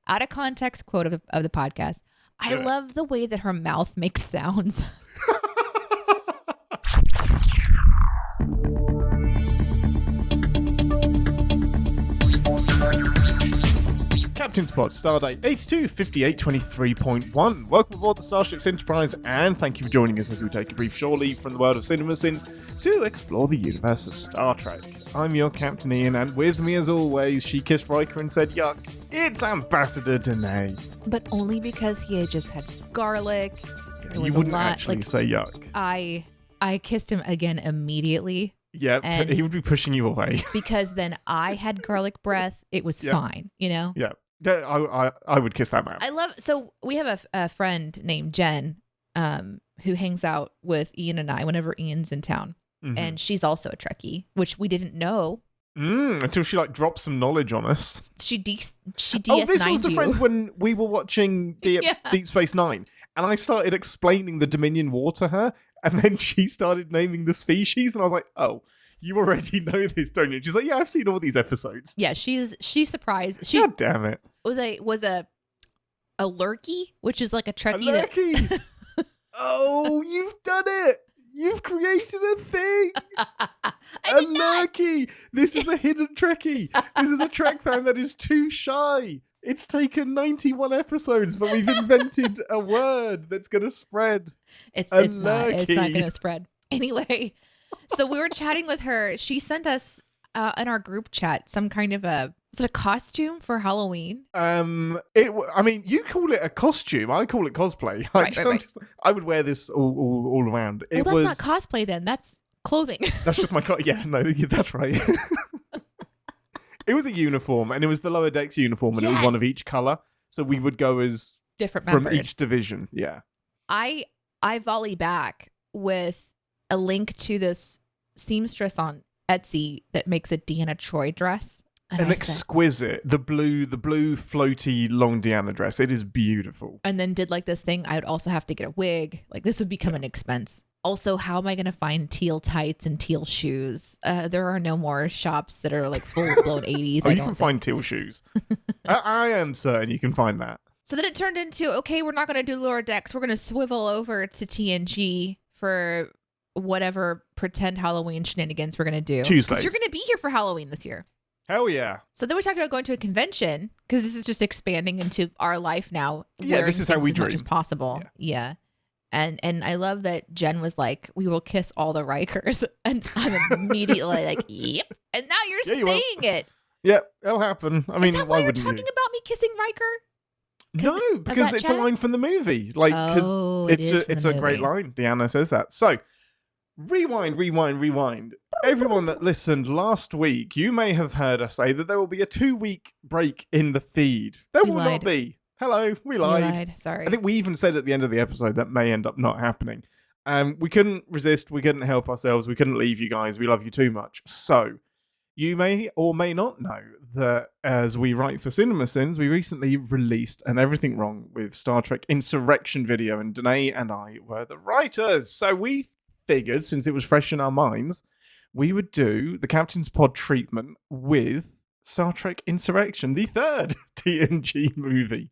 out of context quote of the podcast. I love the way that her mouth makes sounds. Captain's Pod, Stardate 825823.1. Welcome aboard the Starship's Enterprise, and thank you for joining us as we take a brief shore leave from the world of CinemaSins to explore the universe of Star Trek. I'm your Captain Ian, and with me as always, she kissed Riker and said yuck, it's Ambassador Deneé. But only because he had just had garlic. You wouldn't actually say yuck. I kissed him again immediately. Yeah, and he would be pushing you away. Because then I had garlic breath. It was fine, you know? Yeah. I would kiss that man. So we have a friend named Jen who hangs out with Ian and I whenever Ian's in town. Mm-hmm. And she's also a Trekkie, which we didn't know. Until she dropped some knowledge on us. She DS9'd Oh, this was the friend when we were watching Deep Space Nine. And I started explaining the Dominion War to her. And then she started naming the species. And I was like, oh, you already know this, don't you? And she's like, yeah, I've seen all these episodes. Yeah, she's surprised. God damn it. Was a lurkey, which is like a Trekkie. A lurkey. Oh, you've done it. You've created a thing. A lurkey. This is a hidden Trekkie. This is a Trek fan that is too shy. It's taken 91 episodes, but we've invented a word that's going to spread. It's not going to spread. Anyway, so we were chatting with her. She sent us in our group chat some kind of is it a costume for Halloween? I mean, you call it a costume. I call it cosplay. Right. I would wear this all around. Well, that's not cosplay then. That's clothing. That's just my that's right. It was a uniform, and it was the lower decks uniform, and it was one of each color. So we would go as different from members. Each division. Yeah. I volley back with a link to this seamstress on Etsy that makes a Deanna Troi dress. And exquisite. The blue floaty long Deanna dress. It is beautiful. And then did like this thing. I would also have to get a wig. Like this would become an expense. Also, how am I going to find teal tights and teal shoes? There are no more shops that are like full-blown 80s. Oh, you can find teal shoes. I am certain you can find that. So then it turned into, okay, we're not going to do lower decks. We're going to swivel over to TNG for whatever pretend Halloween shenanigans we're going to do. Tuesdays. Because you're going to be here for Halloween this year. Hell yeah. So then we talked about going to a convention because this is just expanding into our life now. Yeah, this is how we dream. As much as possible. Yeah. And I love that Jen was like, we will kiss all the Rikers. And I'm immediately like, yep. And now you're saying it. Yep, it'll happen. I mean, is that why you're wouldn't talking about me kissing Riker? No, because it's a line from the movie. Like, it's a great line. Deanna says that. So, rewind. Everyone that listened last week, you may have heard us say that there will be a 2-week break in the feed. There will not be. Hello, we lied. Sorry. I think we even said at the end of the episode that may end up not happening. We couldn't resist. We couldn't help ourselves. We couldn't leave you guys. We love you too much. So, you may or may not know that as we write for CinemaSins, we recently released an Everything Wrong with Star Trek Insurrection video, and Deneé and I were the writers. So we figured, since it was fresh in our minds, we would do the Captain's Pod treatment with Star Trek Insurrection, the third TNG movie,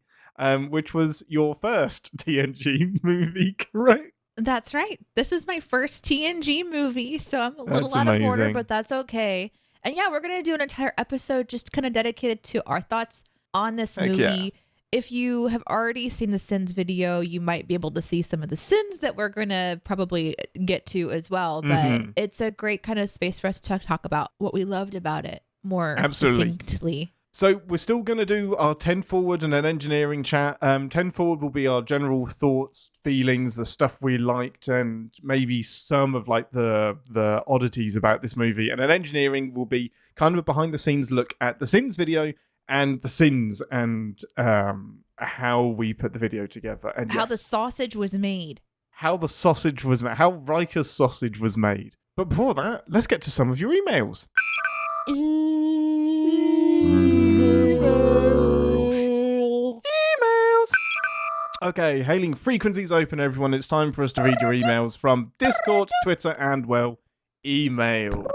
which was your first TNG movie, correct? That's right. This is my first TNG movie, so I'm a little out of order, but that's okay. And yeah, we're going to do an entire episode just kind of dedicated to our thoughts on this movie. Yeah. If you have already seen the Sins video, you might be able to see some of the sins that we're going to probably get to as well. But it's a great kind of space for us to talk about what we loved about it more succinctly. So we're still going to do our 10 forward and an engineering chat. 10 forward will be our general thoughts, feelings, the stuff we liked, and maybe some of like the oddities about this movie. And an engineering will be kind of a behind the scenes look at the Sins video and the sins and how we put the video together. And how the sausage was made. How Riker's sausage was made. But before that, let's get to some of your emails. Emails. Okay, hailing frequencies open, everyone. It's time for us to read your emails from Discord, Twitter, and, well, email.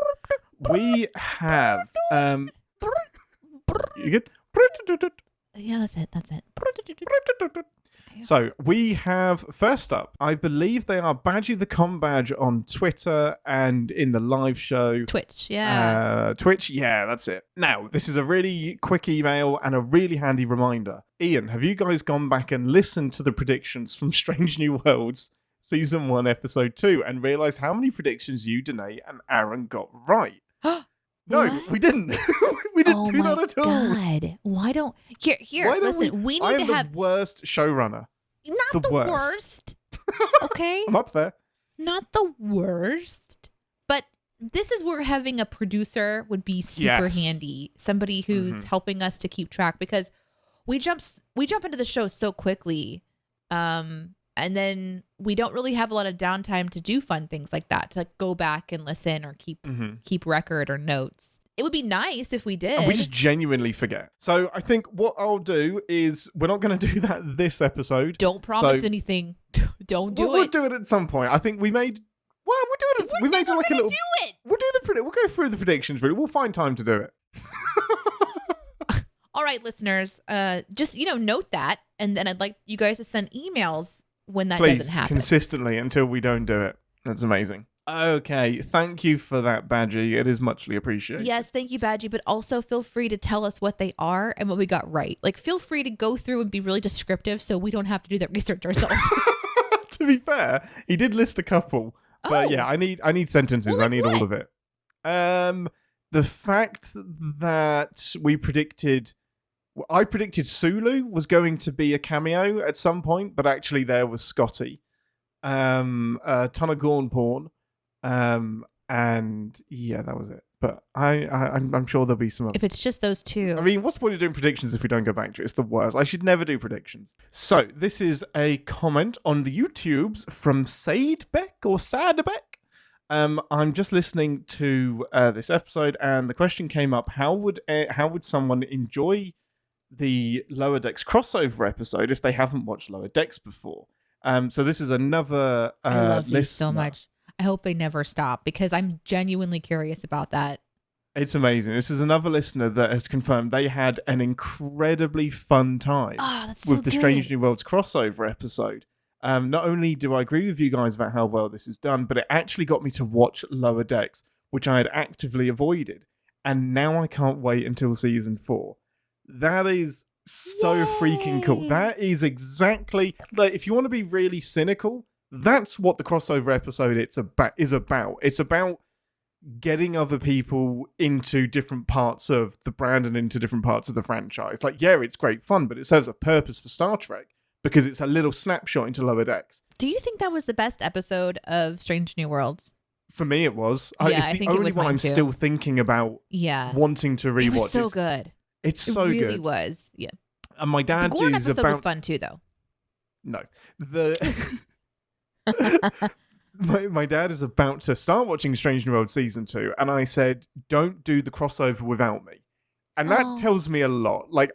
We have... You good? Yeah, that's it. So we have, first up, I believe they are Badgie the Combadge on Twitter and in the live show. Twitch, yeah. Twitch, yeah, that's it. Now, this is a really quick email and a really handy reminder. Ian, have you guys gone back and listened to the predictions from Strange New Worlds Season 1, Episode 2 and realised how many predictions you, Deneé, and Aaron got right? No, what? we didn't. We didn't do that at all. God. Why don't... Here, Why don't listen, we need to have... the worst showrunner. Not the worst. Okay? I'm up there. Not the worst. But this is where having a producer would be super handy. Somebody who's helping us to keep track, because we jump into the show so quickly. And then we don't really have a lot of downtime to do fun things like that, to like go back and listen or keep record or notes. It would be nice if we did. And we just genuinely forget. So I think what I'll do is, we're not going to do that this episode. Don't promise anything. Don't do it. We'll do it at some point. I think we made... Well, we'll do it. We made like a little... do it. We'll go through the predictions, really. We'll find time to do it. All right, listeners. Just, note that. And then I'd like you guys to send emails when that doesn't happen. Consistently until we don't do it. That's amazing. Okay, thank you for that, Badgie. It is muchly appreciated. Yes, thank you, Badgie. But also feel free to tell us what they are and what we got right. Like, feel free to go through and be really descriptive so we don't have to do that research ourselves. To be fair, he did list a couple. But yeah, I need sentences. Well, I need all of it. The fact that I predicted Sulu was going to be a cameo at some point, but actually there was Scotty. A ton of Gorn porn. And yeah, that was it. But I'm sure there'll be some other. If it's just those two. I mean, what's the point of doing predictions if we don't go back to it? It's the worst. I should never do predictions. So this is a comment on the YouTubes from Sadbeck or Sadbeck. I'm just listening to this episode, and the question came up: how would someone enjoy the Lower Decks crossover episode if they haven't watched Lower Decks before? So this is another I love these listener. so much. I hope they never stop, because I'm genuinely curious about that. It's amazing. This is another listener that has confirmed they had an incredibly fun time with the Strange New Worlds crossover episode. Not only do I agree with you guys about how well this is done, but it actually got me to watch Lower Decks, which I had actively avoided. And now I can't wait until season 4. That is so freaking cool. That is exactly, like, if you want to be really cynical, that's what the crossover episode is about. It's about getting other people into different parts of the brand and into different parts of the franchise. Like, yeah, it's great fun, but it serves a purpose for Star Trek because it's a little snapshot into Lower Decks. Do you think that was the best episode of Strange New Worlds? For me, it was. Yeah, it's the only one I'm still thinking about wanting to rewatch. It was so good. It's so good. It really was. Yeah. And my dad the Gorn episode was fun too, though. No. My dad is about to start watching Strange New World Season 2, and I said, don't do the crossover without me. And that tells me a lot. Like,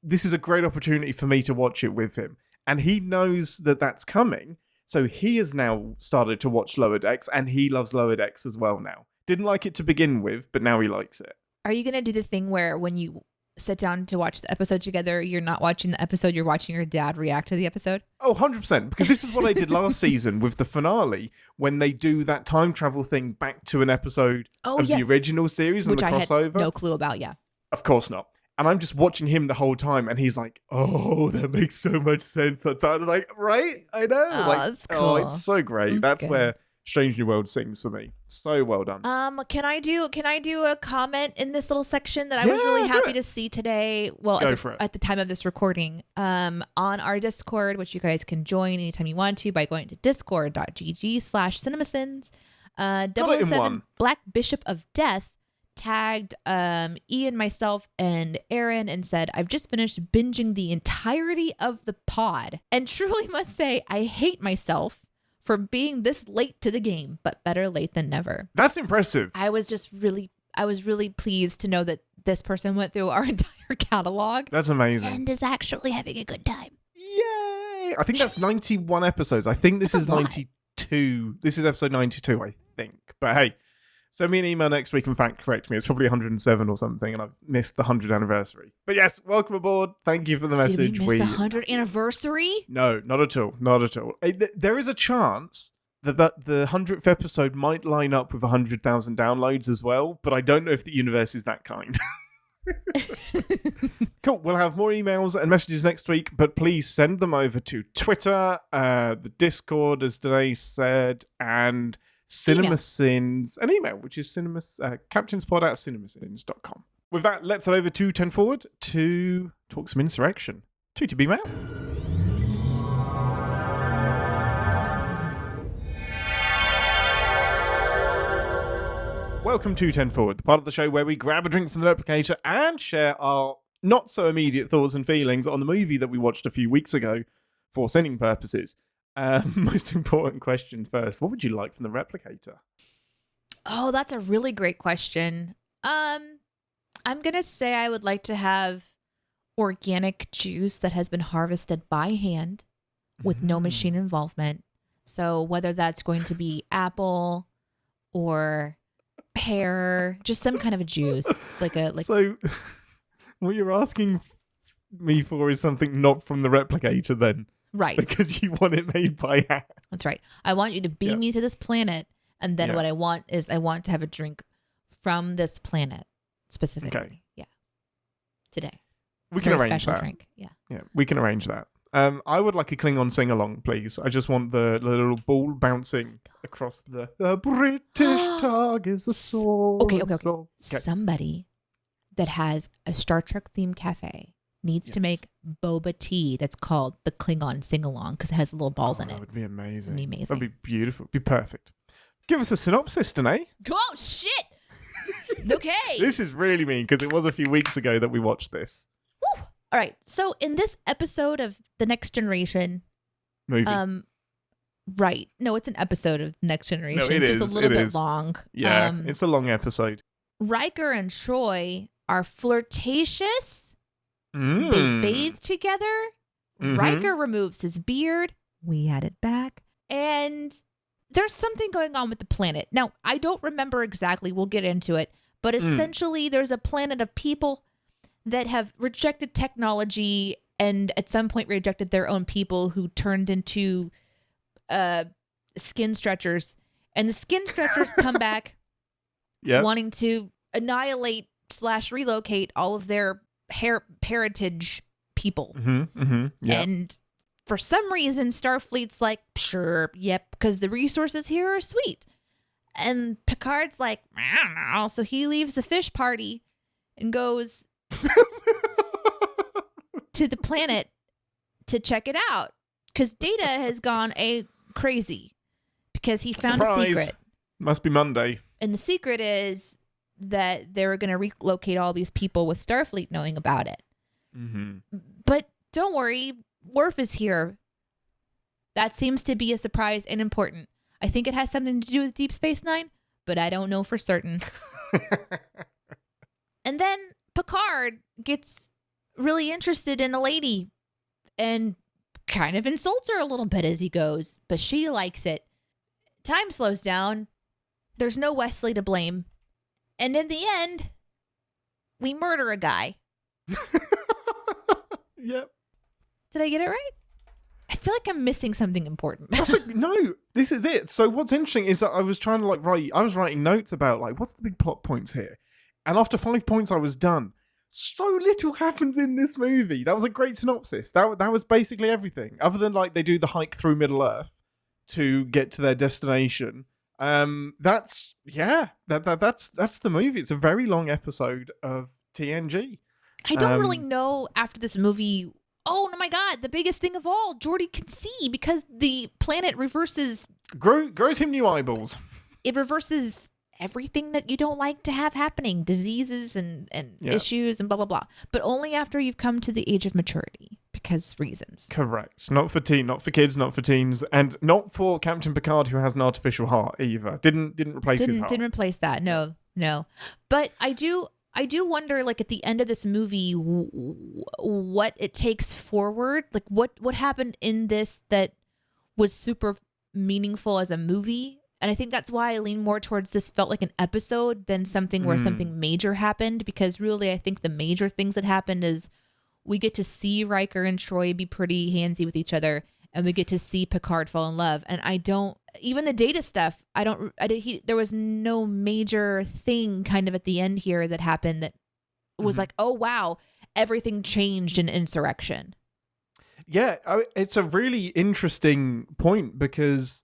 this is a great opportunity for me to watch it with him. And he knows that that's coming, so he has now started to watch Lower Decks, and he loves Lower Decks as well now. Didn't like it to begin with, but now he likes it. Are you going to do the thing where when you sit down to watch the episode together, you're not watching the episode, you're watching your dad react to the episode? Oh, 100%. Because this is what I did last season with the finale, when they do that time travel thing back to an episode of the original series and the crossover. Which I had no clue about, yeah. Of course not. And I'm just watching him the whole time, and he's like, oh, that makes so much sense. So I was like, right? I know. That's cool. Oh, it's so great. That's where Strange New World sings for me. So well done. Can I do a comment in this little section that I was really happy to see today? Well, at the time of this recording, on our Discord, which you guys can join anytime you want to by going to discord.gg/CinemaSins. 007 Black Bishop of Death tagged Ian, myself, and Aaron and said, I've just finished binging the entirety of the pod and truly must say I hate myself for being this late to the game, but better late than never. That's impressive. I was really pleased to know that this person went through our entire catalog. That's amazing. And is actually having a good time. Yay! I think that's 91 episodes. I think this is 92. This is episode 92, I think. But hey, Send me an email next week and fact correct me. It's probably 107 or something, and I've missed the 100th anniversary. But yes, welcome aboard. Thank you for the message. Did we miss the 100th anniversary? No, not at all. Not at all. There is a chance that the 100th episode might line up with 100,000 downloads as well, but I don't know if the universe is that kind. Cool. We'll have more emails and messages next week, but please send them over to Twitter, the Discord, as Deneé said, and CinemaSins, an email, which is captainspod@cinemasins.com. With that, let's head over to 10 Forward to talk some Insurrection. To be mail. Welcome to 10 Forward, the part of the show where we grab a drink from the replicator and share our not so immediate thoughts and feelings on the movie that we watched a few weeks ago for sending purposes. Most important question first. What would you like from the replicator? Oh, that's a really great question. I'm going to say I would like to have organic juice that has been harvested by hand with no machine involvement. So whether that's going to be apple or pear, just some kind of a juice, So what you're asking me for is something not from the replicator then? Right. Because you want it made by hand. That's right. I want you to beam me to this planet, and then what I want is I want to have a drink from this planet specifically. Okay. Yeah. Today. We can arrange special that. Drink. Yeah. Yeah, we can arrange that. I would like a Klingon sing-along, please. I just want the little ball bouncing across the British tug is a sword. Okay. Somebody that has a Star Trek themed cafe needs to make boba tea that's called the Klingon sing-along because it has little balls in it. That would be amazing. That'd be amazing. That'd be beautiful. Be perfect. Give us a synopsis, Deneé. Oh, shit! Okay. This is really mean because it was a few weeks ago that we watched this. Woo. All right. So in this episode of The Next Generation... Movie. Right. No, it's an episode of Next Generation. No, it's just a little bit long. Yeah, it's a long episode. Riker and Troy are flirtatious. They bathe together. Riker removes his beard. We had it back. And there's something going on with the planet. Now, I don't remember exactly. We'll get into it. But essentially, there's a planet of people that have rejected technology and at some point rejected their own people who turned into skin stretchers. And the skin stretchers come back wanting to annihilate / relocate all of their heritage people. And for some reason, Starfleet's like, sure, yep, because the resources here are sweet. And Picard's like, I don't know. So he leaves the fish party and goes to the planet to check it out. Because Data has gone crazy because he found a secret. Must be Monday. And the secret is that they're going to relocate all these people with Starfleet knowing about it. But don't worry, Worf is here. That seems to be a surprise and important. I think it has something to do with Deep Space Nine, but I don't know for certain. And then Picard gets really interested in a lady and kind of insults her a little bit as he goes, but she likes it. Time slows down. There's no Wesley to blame. And in the end, we murder a guy. Yep. Did I get it right? I feel like I'm missing something important. No, this is it. So what's interesting is that I was trying to I was writing notes about what's the big plot points here. And after 5 points, I was done. So little happens in this movie. That was a great synopsis. That was basically everything. Other than they do the hike through Middle Earth to get to their destination. That's the movie. It's a very long episode of TNG. I don't really know after this movie. Oh my God, the biggest thing of all, Geordi can see because the planet reverses. Grows him new eyeballs. It reverses everything that you don't like to have happening, diseases and issues and blah, blah, blah. But only after you've come to the age of maturity because reasons. Correct. Not for kids, not for teens, and not for Captain Picard who has an artificial heart either. Didn't replace his heart. Didn't replace that. No. But I do wonder, at the end of this movie, what it takes forward. What happened in this that was super meaningful as a movie And I think that's why I lean more towards this felt like an episode than something where something major happened, because really I think the major things that happened is we get to see Riker and Troy be pretty handsy with each other, and we get to see Picard fall in love. And I don't, even the Data stuff, there was no major thing kind of at the end here that happened that was like, oh wow, everything changed in Insurrection. Yeah, it's a really interesting point, because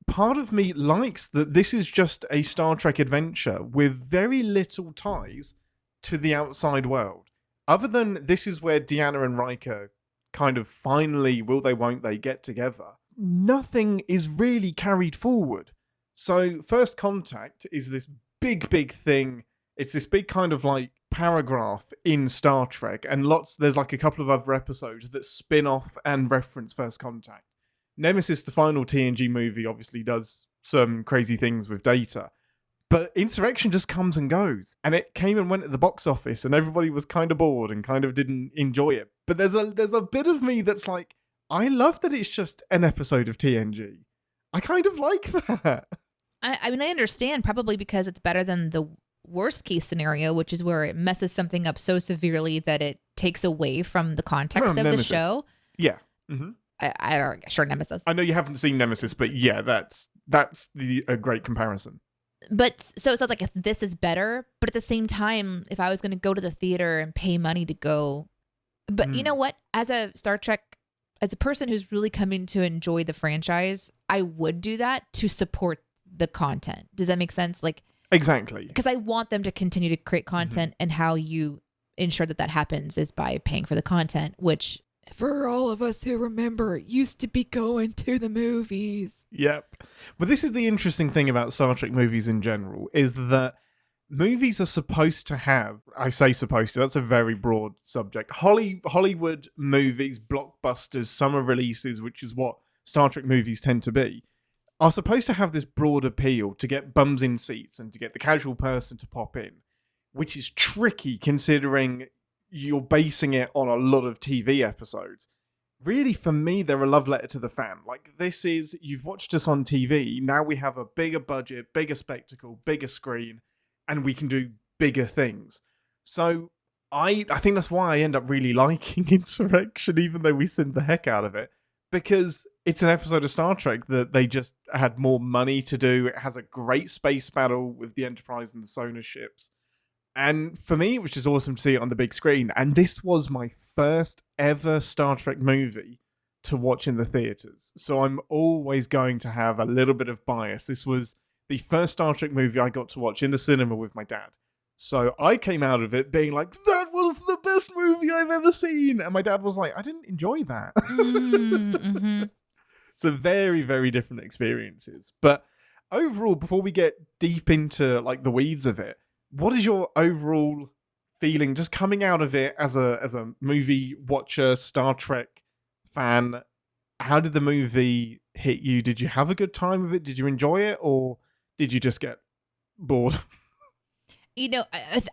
part of me likes that this is just a Star Trek adventure with very little ties to the outside world. Other than this is where Deanna and Riker kind of finally, will they, won't they, get together. Nothing is really carried forward. So First Contact is this big thing. It's this big kind of like paragraph in Star Trek, and there's like a couple of other episodes that spin off and reference First Contact. Nemesis, the final TNG movie, obviously does some crazy things with Data. But Insurrection just comes and goes. And it came and went at the box office, and everybody was kind of bored and kind of didn't enjoy it. But there's a bit of me that's like, I love that it's just an episode of TNG. I kind of like that. I mean, I understand, probably because it's better than the worst case scenario, which is where it messes something up so severely that it takes away from the context of Nemesis. the show. Yeah. Mm-hmm. I don't, sure, Nemesis. I know you haven't seen Nemesis, but yeah, that's a great comparison. But so it sounds like this is better, but at the same time, if I was going to go to the theater and pay money to go, but you know what? As a Star Trek, as a person who's really coming to enjoy the franchise, I would do that to support the content. Does that make sense? Like, exactly. Because I want them to continue to create content, and how you ensure that happens is by paying for the content, which for all of us who remember, used to be going to the movies. Yep. But this is the interesting thing about Star Trek movies in general, is that movies are supposed to have, I say supposed to, that's a very broad subject. Hollywood movies, blockbusters, summer releases, which is what Star Trek movies tend to be, are supposed to have this broad appeal to get bums in seats and to get the casual person to pop in, which is tricky considering you're basing it on a lot of TV episodes. Really, for me, they're a love letter to the fan. Like, this is, you've watched us on TV, now we have a bigger budget, bigger spectacle, bigger screen, and we can do bigger things. So I think that's why I end up really liking Insurrection, even though we sinned the heck out of it, because it's an episode of Star Trek that they just had more money to do. It has a great space battle with the Enterprise and the Sonar ships. And for me, it was just awesome to see it on the big screen. And this was my first ever Star Trek movie to watch in the theaters. So I'm always going to have a little bit of bias. This was the first Star Trek movie I got to watch in the cinema with my dad. So I came out of it being like, that was the best movie I've ever seen. And my dad was like, I didn't enjoy that. Mm-hmm. So very, very different experiences. But overall, before we get deep into like the weeds of it, what is your overall feeling just coming out of it as a movie watcher, Star Trek fan? How did the movie hit you? Did you have a good time with it? Did you enjoy it? Or did you just get bored? You know,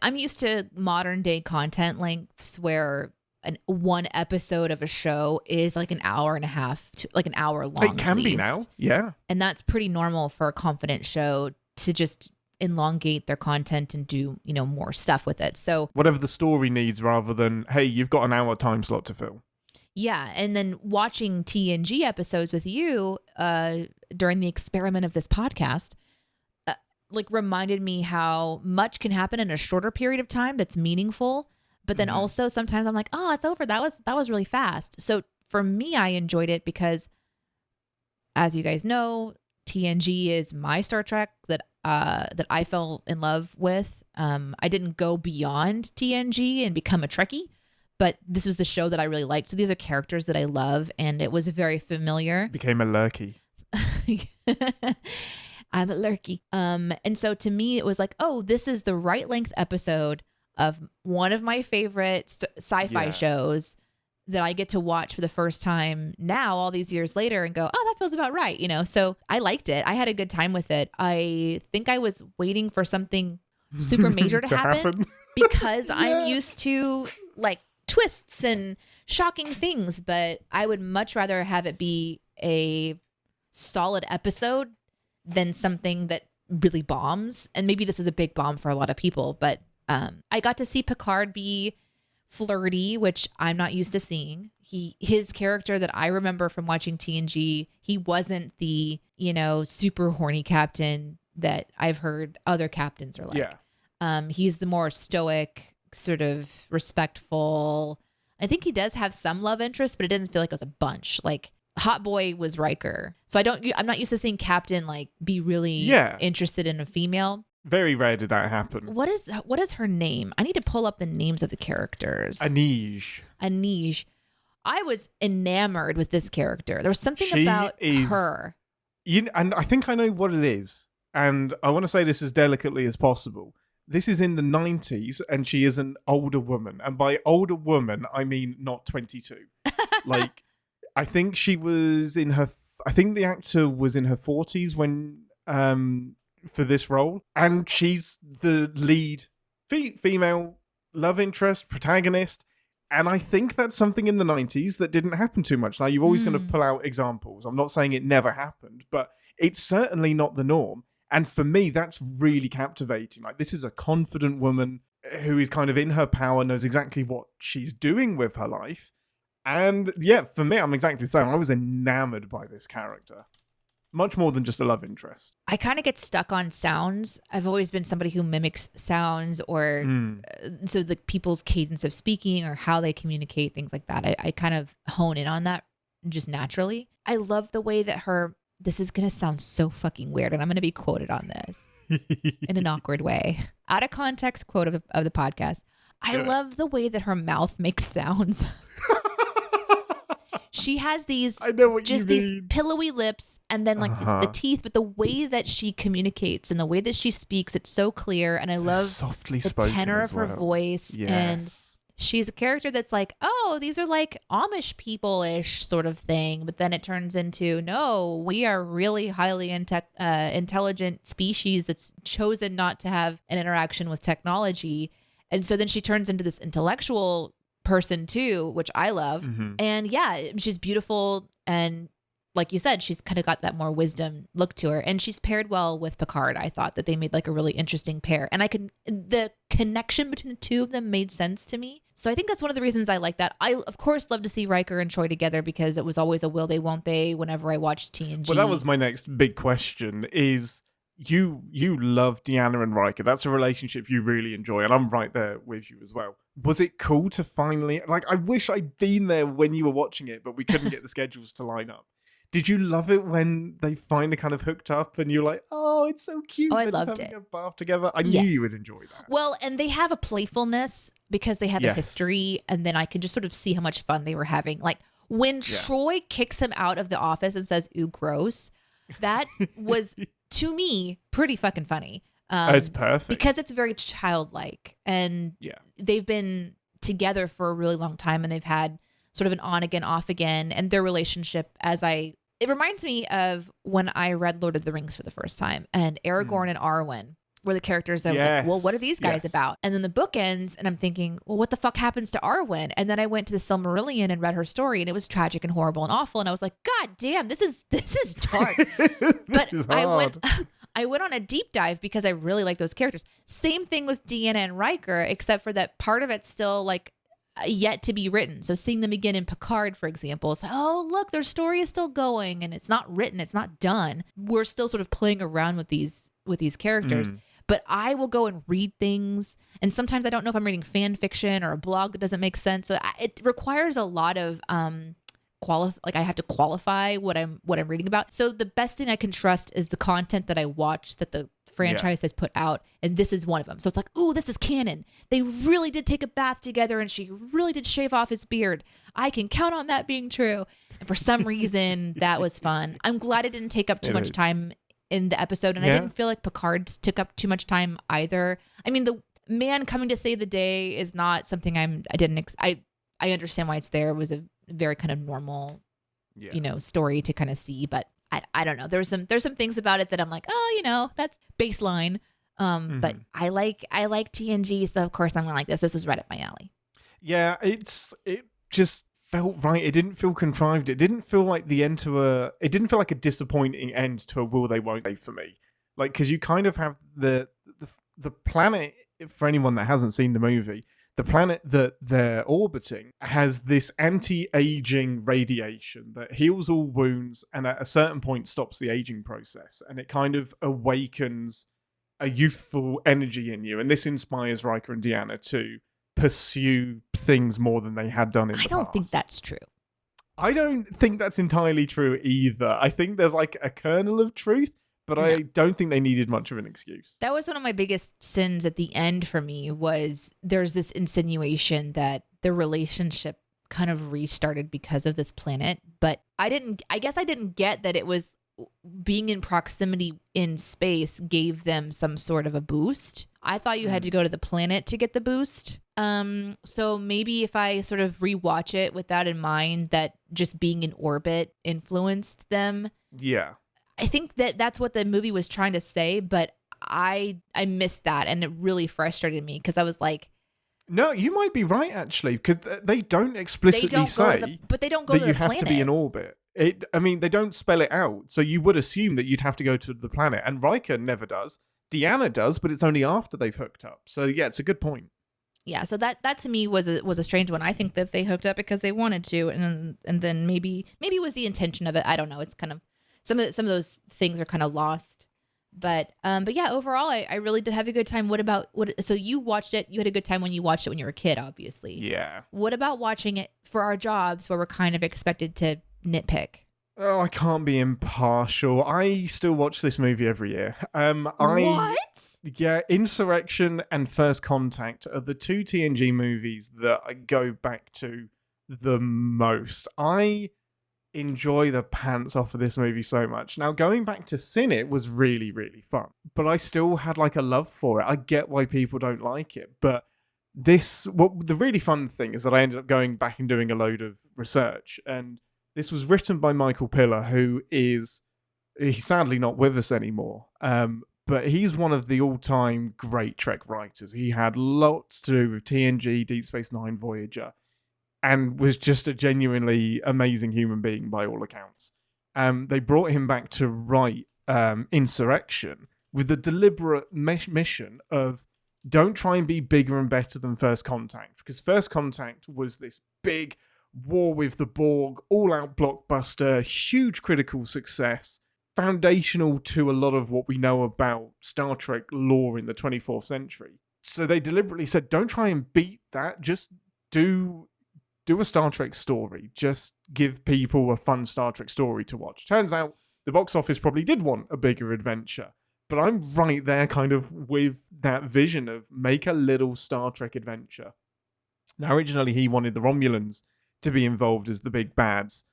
I'm used to modern day content lengths where one episode of a show is like an hour and a half to like an hour long. It can be now. Yeah. And that's pretty normal for a confident show to just elongate their content and do, more stuff with it. So whatever the story needs, rather than, hey, you've got an hour time slot to fill. Yeah. And then watching TNG episodes with you during the experiment of this podcast, reminded me how much can happen in a shorter period of time that's meaningful. But then also sometimes I'm like, oh, it's over. That was really fast. So for me, I enjoyed it because, as you guys know, TNG is my Star Trek that I fell in love with. I didn't go beyond TNG and become a Trekkie, but this was the show that I really liked. So these are characters that I love, and it was very familiar. Became a lurky. I'm a lurky. And so to me, it was like, oh, this is the right length episode of one of my favorite sci-fi shows that I get to watch for the first time now, all these years later, and go, oh, that feels about right. So I liked it. I had a good time with it. I think I was waiting for something super major to happen because I'm used to twists and shocking things, but I would much rather have it be a solid episode than something that really bombs. And maybe this is a big bomb for a lot of people, but I got to see Picard be flirty, which I'm not used to seeing. His character that I remember from watching TNG, he wasn't the, super horny captain that I've heard other captains are like. Yeah. He's the more stoic, sort of respectful. I think he does have some love interest, but it didn't feel like it was a bunch. Like Hot Boy was Riker. So I'm not used to seeing Captain like be really interested in a female. Very rare did that happen. What is her name? I need to pull up the names of the characters. Anij. I was enamored with this character. There was something about her. And I think I know what it is. And I want to say this as delicately as possible. This is in the 90s, and she is an older woman. And by older woman, I mean not 22. Like, I think she was I think the actor was in her 40s when... for this role, and she's the lead female love interest protagonist, and I think that's something in the 90s that didn't happen too much. Now, you're always going to pull out examples. I'm not saying it never happened, but it's certainly not the norm, and for me that's really captivating. Like, this is a confident woman who is kind of in her power, knows exactly what she's doing with her life, and for me, I'm exactly the same. I was enamored by this character. Much more than just a love interest. I kind of get stuck on sounds. I've always been somebody who mimics sounds or so the people's cadence of speaking or how they communicate, things like that. I kind of hone in on that just naturally. I love the way that this is going to sound so fucking weird, and I'm going to be quoted on this in an awkward way. Out of context quote of the podcast. I love the way that her mouth makes sounds. She has these these pillowy lips and then like the teeth, but the way that she communicates and the way that she speaks, it's so clear. And I love softly the tenor of her voice. Yes. And she's a character that's like, oh, these are like Amish people-ish sort of thing. But then it turns into, no, we are really highly intelligent species that's chosen not to have an interaction with technology. And so then she turns into this intellectual person too, which I love. And she's beautiful, and like you said, she's kind of got that more wisdom look to her, and she's paired well with Picard. I thought that they made like a really interesting pair, and the connection between the two of them made sense to me. So I think that's one of the reasons I like that. I of course love to see Riker and Troy together because it was always a will they won't they whenever I watched TNG. Well, that was my next big question is you love Deanna and Riker. That's a relationship you really enjoy, and I'm right there with you as well. Was it cool to finally... Like, I wish I'd been there when you were watching it, but we couldn't get the schedules to line up. Did you love it when they finally kind of hooked up and you're like, oh, it's so cute. Oh, I loved it. A bath together. I knew you would enjoy that. Well, and they have a playfulness because they have a history, and then I can just sort of see how much fun they were having. Like, when Troy kicks him out of the office and says, ooh, gross, that was... to me, pretty fucking funny. It's perfect. Because it's very childlike. And they've been together for a really long time, and they've had sort of an on again, off again. And their relationship, it reminds me of when I read Lord of the Rings for the first time. And Aragorn and Arwen were the characters that I was like, well, what are these guys about? And then the book ends, and I'm thinking, well, what the fuck happens to Arwen? And then I went to the Silmarillion and read her story, and it was tragic and horrible and awful. And I was like, God damn, this is dark. But I went on a deep dive because I really like those characters. Same thing with Deanna and Riker, except for that part of it's still like yet to be written. So seeing them again in Picard, for example, it's like, oh, look, their story is still going, and it's not written, it's not done. We're still sort of playing around with these characters. But I will go and read things, and sometimes I don't know if I'm reading fan fiction or a blog that doesn't make sense. So it requires a lot of I have to qualify what I'm reading about. So the best thing I can trust is the content that I watch that the franchise has put out, and this is one of them. So it's like, oh, this is canon. They really did take a bath together, and she really did shave off his beard. I can count on that being true. And for some reason, that was fun. I'm glad it didn't take up too much time in the episode, and I didn't feel like Picard took up too much time either. I mean, the man coming to save the day is not something I understand why it's there. It was a very kind of normal, story to kind of see, but I don't know. There's some things about it that I'm like, oh, that's baseline. But I like TNG, so of course I'm gonna like this. This was right up my alley. Yeah, it just felt right. It didn't feel contrived. It didn't feel like the end to a. It didn't feel like a disappointing end to a will they won't they for me. Like, because you kind of have the planet. For anyone that hasn't seen the movie, the planet that they're orbiting has this anti-aging radiation that heals all wounds and at a certain point stops the aging process, and it kind of awakens a youthful energy in you, and this inspires Riker and Deanna to pursue things more than they had done in the past. I don't think that's true. I don't think that's entirely true either. I think there's like a kernel of truth, but I don't think they needed much of an excuse. That was one of my biggest sins at the end for me, was there's this insinuation that the relationship kind of restarted because of this planet. But I guess I didn't get that it was being in proximity in space gave them some sort of a boost. I thought you had to go to the planet to get the boost. So maybe if I sort of rewatch it with that in mind, that just being in orbit influenced them. Yeah. I think that that's what the movie was trying to say, but I missed that, and it really frustrated me because I was like, no, you might be right actually, because they don't explicitly say but they don't go to the you planet. have to be in orbit. They don't spell it out, so you would assume that you'd have to go to the planet, and Riker never does. Deanna does, but it's only after they've hooked up. So yeah, it's a good point. Yeah, so that to me was a strange one. I think that they hooked up because they wanted to, and then maybe it was the intention of it. I don't know. It's kind of some of those things are kind of lost. But yeah, overall, I really did have a good time. So you watched it? You had a good time when you watched it when you were a kid, obviously. Yeah. What about watching it for our jobs, where we're kind of expected to nitpick? Oh, I can't be impartial. I still watch this movie every year. What? Yeah, Insurrection and First Contact are the two TNG movies that I go back to the most. I enjoy the pants off of this movie so much. Now, going back to Sin It was really, really fun, but I still had like a love for it. I get why people don't like it, but the really fun thing is that I ended up going back and doing a load of research, and this was written by Michael Piller, he's sadly not with us anymore. But he's one of the all-time great Trek writers. He had lots to do with TNG, Deep Space Nine, Voyager, and was just a genuinely amazing human being by all accounts. They brought him back to write Insurrection with the deliberate mission of don't try and be bigger and better than First Contact, because First Contact was this big war with the Borg, all-out blockbuster, huge critical success, foundational to a lot of what we know about Star Trek lore in the 24th century. So they deliberately said, don't try and beat that, just do a Star Trek story. Just give people a fun Star Trek story to watch. Turns out the box office probably did want a bigger adventure, but I'm right there kind of with that vision of make a little Star Trek adventure. Now, originally he wanted the Romulans to be involved as the big bads,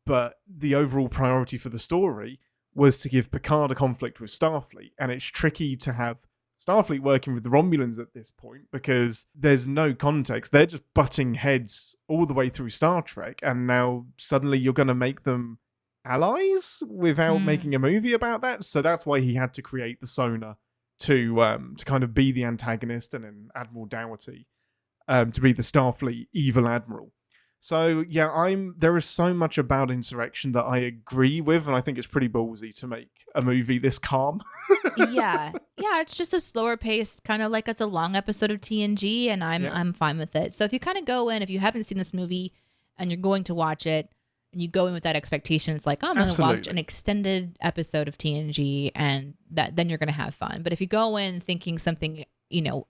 but the overall priority for the story was to give Picard a conflict with Starfleet, and it's tricky to have Starfleet working with the Romulans at this point because there's no context. They're just butting heads all the way through Star Trek, and now suddenly you're going to make them allies without making a movie about that. So that's why he had to create the Sonar to kind of be the antagonist, and then Admiral Dougherty to be the Starfleet evil admiral. So yeah, there is so much about Insurrection that I agree with, and I think it's pretty ballsy to make a movie this calm. yeah, it's just a slower paced, kind of like it's a long episode of TNG, and I'm fine with it. So if you kind of go in, if you haven't seen this movie and you're going to watch it, and you go in with that expectation, it's like, oh, I'm going to watch an extended episode of TNG, and then you're going to have fun. But if you go in thinking something,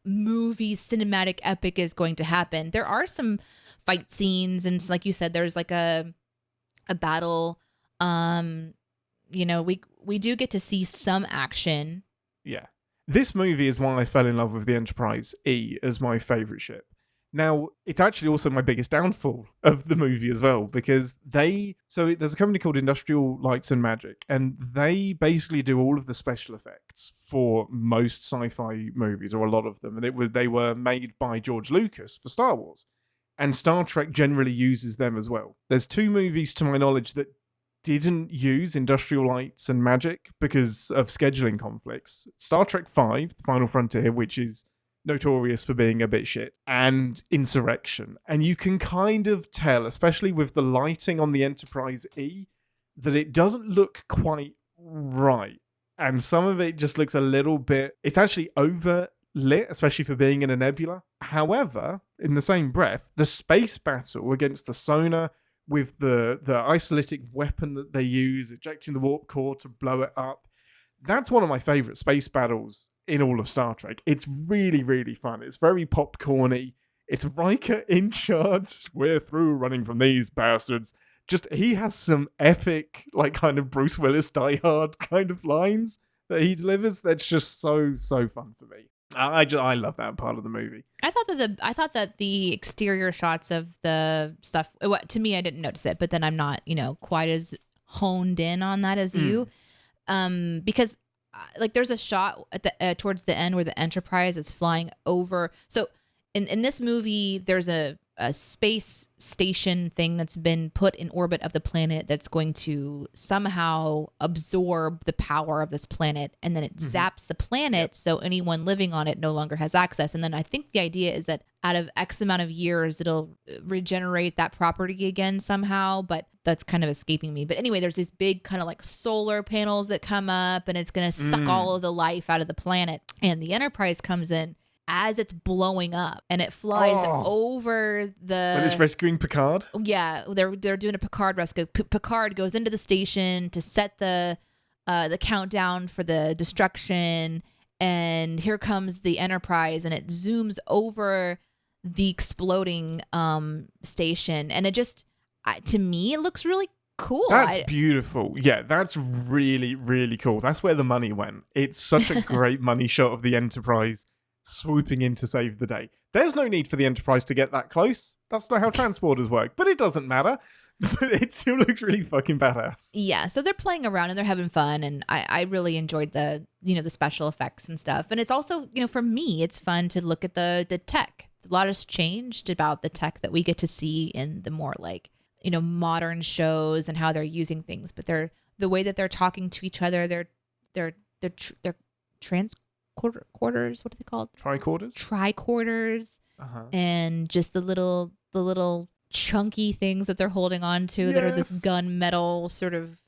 movie cinematic epic is going to happen, there are some fight scenes, and like you said, there's like a battle. We do get to see some action. Yeah, this movie is why I fell in love with the Enterprise E as my favorite ship. Now, it's actually also my biggest downfall of the movie as well, because there's a company called Industrial Lights and Magic, and they basically do all of the special effects for most sci-fi movies, or a lot of them, and they were made by George Lucas for Star Wars. And Star Trek generally uses them as well. There's 2 movies, to my knowledge, that didn't use Industrial Lights and Magic because of scheduling conflicts. Star Trek V, The Final Frontier, which is notorious for being a bit shit, and Insurrection. And you can kind of tell, especially with the lighting on the Enterprise E, that it doesn't look quite right. And some of it just looks a little bit... It's actually overlit, especially for being in a nebula. However, in the same breath, the space battle against the sonar with the isolytic weapon that they use, ejecting the warp core to blow it up, that's one of my favourite space battles in all of Star Trek. It's really, really fun. It's very popcorny. It's Riker in charge. We're through running from these bastards. Just, he has some epic, like, kind of Bruce Willis Die Hard kind of lines that he delivers. That's just so fun for me. I love that part of the movie. I thought that the exterior shots of the stuff, to me, I didn't notice it, but then I'm not, quite as honed in on that as you, because like there's a shot at the towards the end where the Enterprise is flying over. So in this movie, there's a space station thing that's been put in orbit of the planet that's going to somehow absorb the power of this planet, and then it zaps the planet, so anyone living on it no longer has access. And then I think the idea is that out of X amount of years, it'll regenerate that property again somehow, but that's kind of escaping me. But anyway, there's these big kind of like solar panels that come up, and it's going to suck all of the life out of the planet. And the Enterprise comes in as it's blowing up, and it flies over the... When it's rescuing Picard? Yeah, they're doing a Picard rescue. Picard goes into the station to set the countdown for the destruction, and here comes the Enterprise, and it zooms over the exploding station, and it just, to me, it looks really cool. That's beautiful. Yeah, that's really, really cool. That's where the money went. It's such a great money shot of the Enterprise swooping in to save the day. There's no need for the Enterprise to get that close. That's not how transporters work, but it doesn't matter. It still looks really fucking badass. Yeah, so they're playing around and they're having fun, and I really enjoyed the the special effects and stuff. And it's also, for me, it's fun to look at the tech. A lot has changed about the tech that we get to see in the more like modern shows and how they're using things, but the way that they're talking to each other, they're quarters, what are they called? Tricorders. And just the little chunky things that they're holding on to that are this gun-metal sort of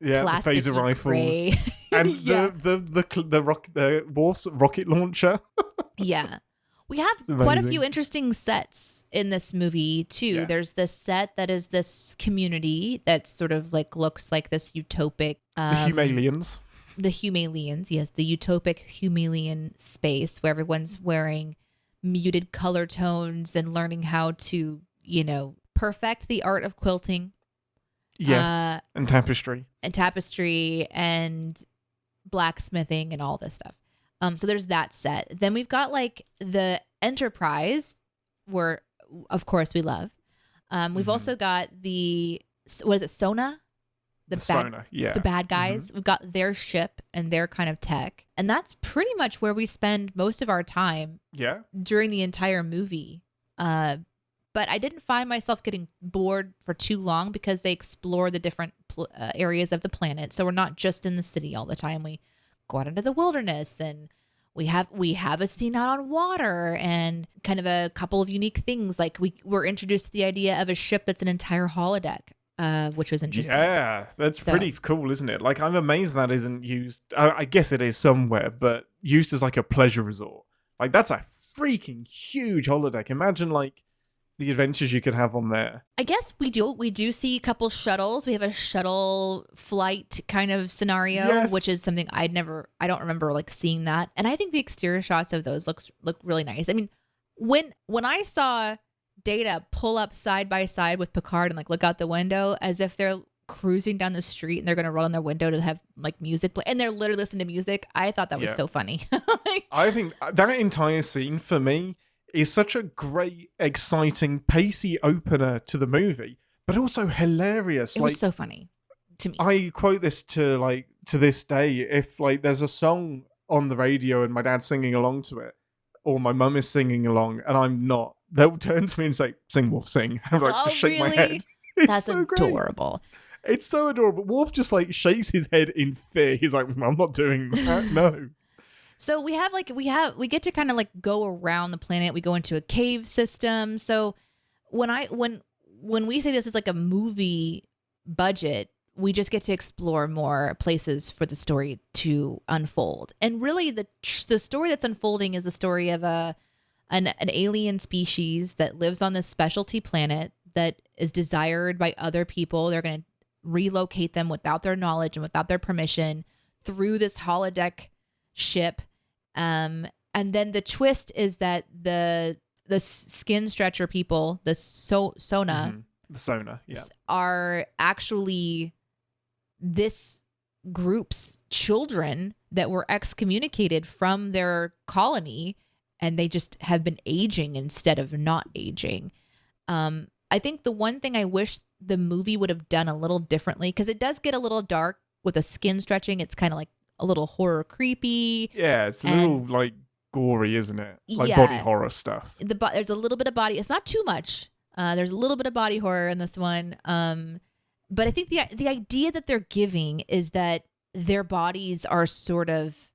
plastic phaser rifles gray. and the Worf's rocket launcher. Yeah. We have quite a few interesting sets in this movie too. Yeah. There's this set that is this community that sort of like looks like this utopic the Humalians. The Humalians, yes, the utopic Humalian space where everyone's wearing muted color tones and learning how to, perfect the art of quilting. Yes, and tapestry. And blacksmithing and all this stuff. So there's that set. Then we've got like the Enterprise, where of course we love. We've also got Sona? The bad guys. We've got their ship and their kind of tech. And that's pretty much where we spend most of our time during the entire movie. But I didn't find myself getting bored for too long because they explore the different areas of the planet. So we're not just in the city all the time. We go out into the wilderness, and we have a scene out on water and kind of a couple of unique things. Like we're introduced to the idea of a ship that's an entire holodeck. Which was interesting. Yeah, that's pretty cool, isn't it? Like, I'm amazed that isn't used. I guess it is somewhere, but used as like a pleasure resort. Like, that's a freaking huge holodeck. Imagine like the adventures you could have on there. I guess we do see a couple shuttles. We have a shuttle flight kind of scenario, which is something I don't remember like seeing that. And I think the exterior shots of those look really nice. I mean, when I saw Data pull up side by side with Picard and like look out the window as if they're cruising down the street and they're going to roll on their window to have like music play, and they're literally listening to music. I thought that was so funny. I think that entire scene for me is such a great, exciting, pacey opener to the movie, but also hilarious. It was so funny to me. I quote this to this day. If like there's a song on the radio and my dad's singing along to it, or my mum is singing along and I'm not, they'll turn to me and say, "Sing, Worf, sing." I'm like, just shake my head. That's so adorable. Great. It's so adorable. Worf just like shakes his head in fear. He's like, "I'm not doing that." No. So we get to kind of like go around the planet. We go into a cave system. So when we say this is like a movie budget, we just get to explore more places for the story to unfold. And really the story that's unfolding is the story of an alien species that lives on this specialty planet that is desired by other people. They're going to relocate them without their knowledge and without their permission through this holodeck ship. And then the twist is that the skin stretcher people, the Sona, the Sona, yeah, are actually this group's children that were excommunicated from their colony, and they just have been aging instead of not aging. I think the one thing I wish the movie would have done a little differently, because it does get a little dark with the skin stretching. It's kind of like a little horror creepy. Yeah, it's a little like gory, isn't it? Like body horror stuff. There's a little bit of body. It's not too much. There's a little bit of body horror in this one. But I think the idea that they're giving is that their bodies are sort of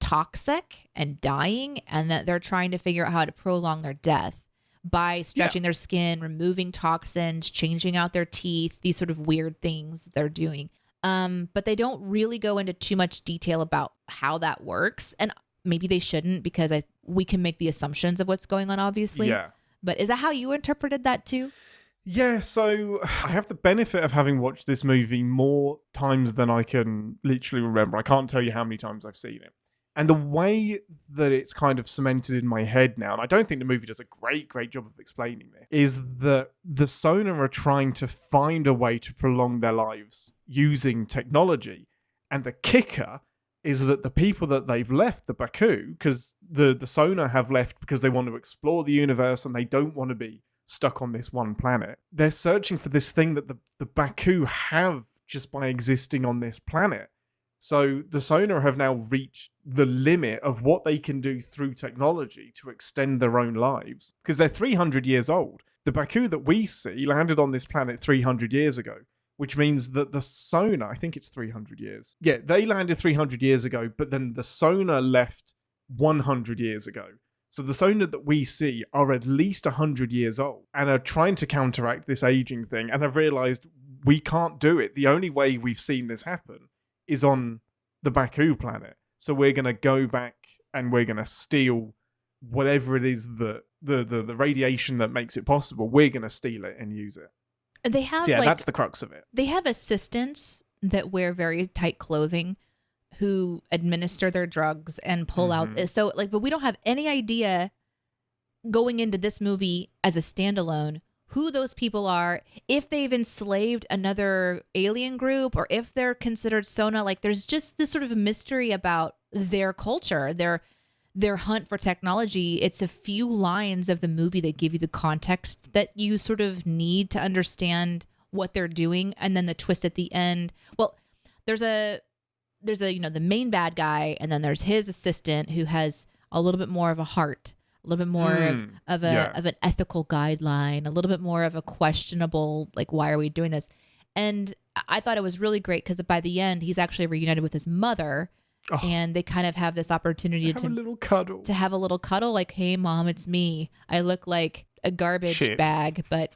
toxic and dying, and that they're trying to figure out how to prolong their death by stretching their skin, removing toxins, changing out their teeth, these sort of weird things they're doing. But they don't really go into too much detail about how that works. And maybe they shouldn't, because we can make the assumptions of what's going on, obviously. Yeah. But is that how you interpreted that too? Yeah, so I have the benefit of having watched this movie more times than I can literally remember. I can't tell you how many times I've seen it. And the way that it's kind of cemented in my head now, and I don't think the movie does a great job of explaining this, is that the Sona are trying to find a way to prolong their lives using technology. And the kicker is that the people that they've left, the Baku, because the Sona have left because they want to explore the universe and they don't want to be stuck on this one planet. They're searching for this thing that the Baku have just by existing on this planet. So the Sona have now reached the limit of what they can do through technology to extend their own lives, because they're 300 years old. The Baku that we see landed on this planet 300 years ago, which means that the Sona, I think it's 300 years. Yeah, they landed 300 years ago, but then the Sona left 100 years ago. So the Sona that we see are at least 100 years old and are trying to counteract this aging thing, and have realized we can't do it. The only way we've seen this happen is on the Baku planet. So we're going to go back and we're going to steal whatever it is that the radiation that makes it possible. We're going to steal it and use it. They have, so that's the crux of it. They have assistants that wear very tight clothing who administer their drugs and pull out. So but we don't have any idea going into this movie as a standalone who those people are, if they've enslaved another alien group, or if they're considered Sona. Like, there's just this sort of mystery about their culture, their hunt for technology. It's a few lines of the movie that give you the context that you sort of need to understand what they're doing, and then the twist at the end. Well, there's a the main bad guy, and then there's his assistant who has a little bit more of a heart, a little bit more of an ethical guideline, a little bit more of a questionable, like, why are we doing this? And I thought it was really great because by the end, he's actually reunited with his mother. Oh. And they kind of have this opportunity to have a little cuddle, like, hey, Mom, it's me. I look like a garbage bag, but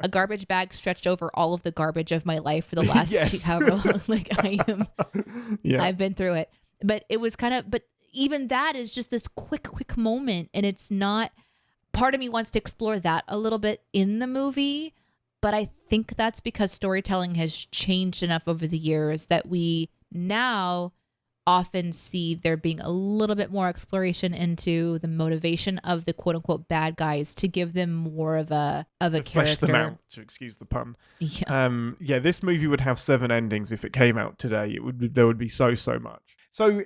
a garbage bag stretched over all of the garbage of my life for the last however long. Like, I've been through it. But it was but even that is just this quick moment. And it's not, part of me wants to explore that a little bit in the movie. But I think that's because storytelling has changed enough over the years that we now often see there being a little bit more exploration into the motivation of the quote unquote bad guys to give them more of a character. Flesh them out, to excuse the pun. Yeah. This movie would have 7 endings if it came out today. There would be so much. So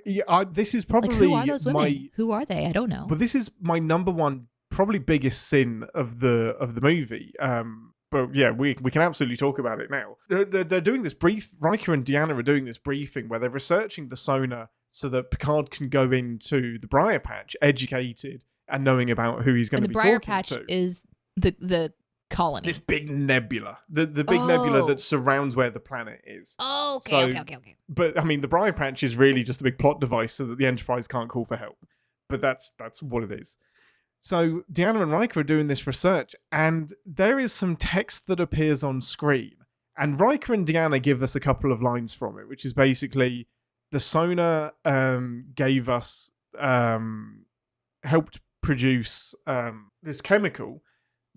this is probably, like, who are those women? Who are they? I don't know. But this is my number one, probably biggest sin of the movie. But yeah, we can absolutely talk about it now. They're doing this brief. Riker and Deanna are doing this briefing where they're researching the Sona so that Picard can go into the Briar Patch, educated and knowing about who he's going to be talking to. And the Briar Patch is the colony. This big nebula. The big nebula that surrounds where the planet is. Oh, okay. But, I mean, the briar patch is really just a big plot device so that the Enterprise can't call for help. But that's what it is. So Deanna and Riker are doing this research, and there is some text that appears on screen. And Riker and Deanna give us a couple of lines from it, which is basically the sonar gave us, helped produce this chemical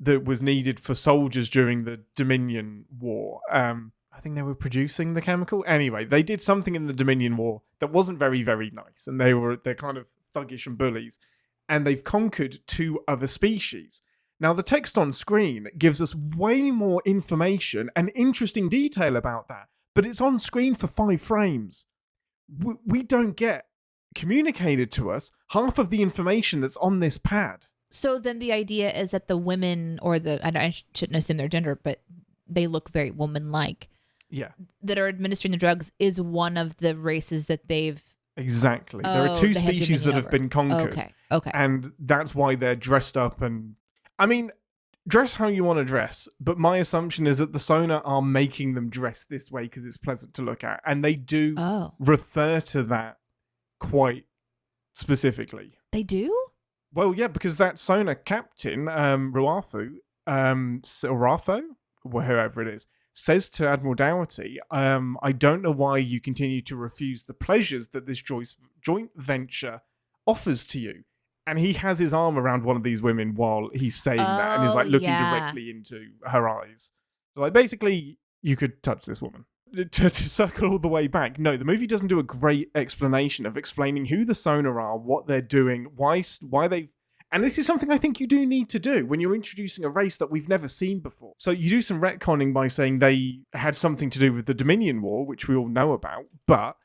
that was needed for soldiers during the Dominion War. I think they were producing the chemical. Anyway, they did something in the Dominion War that wasn't very, very nice, and they're kind of thuggish and bullies, and they've conquered 2 other species. Now, the text on screen gives us way more information and interesting detail about that, but it's on screen for 5 frames. We don't get communicated to us half of the information that's on this pad. So then the idea is that the women, or I shouldn't assume their gender, but they look very woman-like. Yeah. That are administering the drugs is one of the races that they've... Exactly. There are 2 species that have been conquered. Okay. And that's why they're dressed up and... I mean, dress how you want to dress, but my assumption is that the sonar are making them dress this way because it's pleasant to look at. And they do refer to that quite specifically. They do? Well, yeah, because that sonar captain, Ruafu, or whoever it is, says to Admiral Dougherty, I don't know why you continue to refuse the pleasures that this joint venture offers to you. And he has his arm around one of these women while he's saying that, and is like looking directly into her eyes. So, like, basically, you could touch this woman. To circle all the way back, no, the movie doesn't do a great explanation of explaining who the sonar are, what they're doing, why they... And this is something I think you do need to do when you're introducing a race that we've never seen before. So you do some retconning by saying they had something to do with the Dominion War, which we all know about, but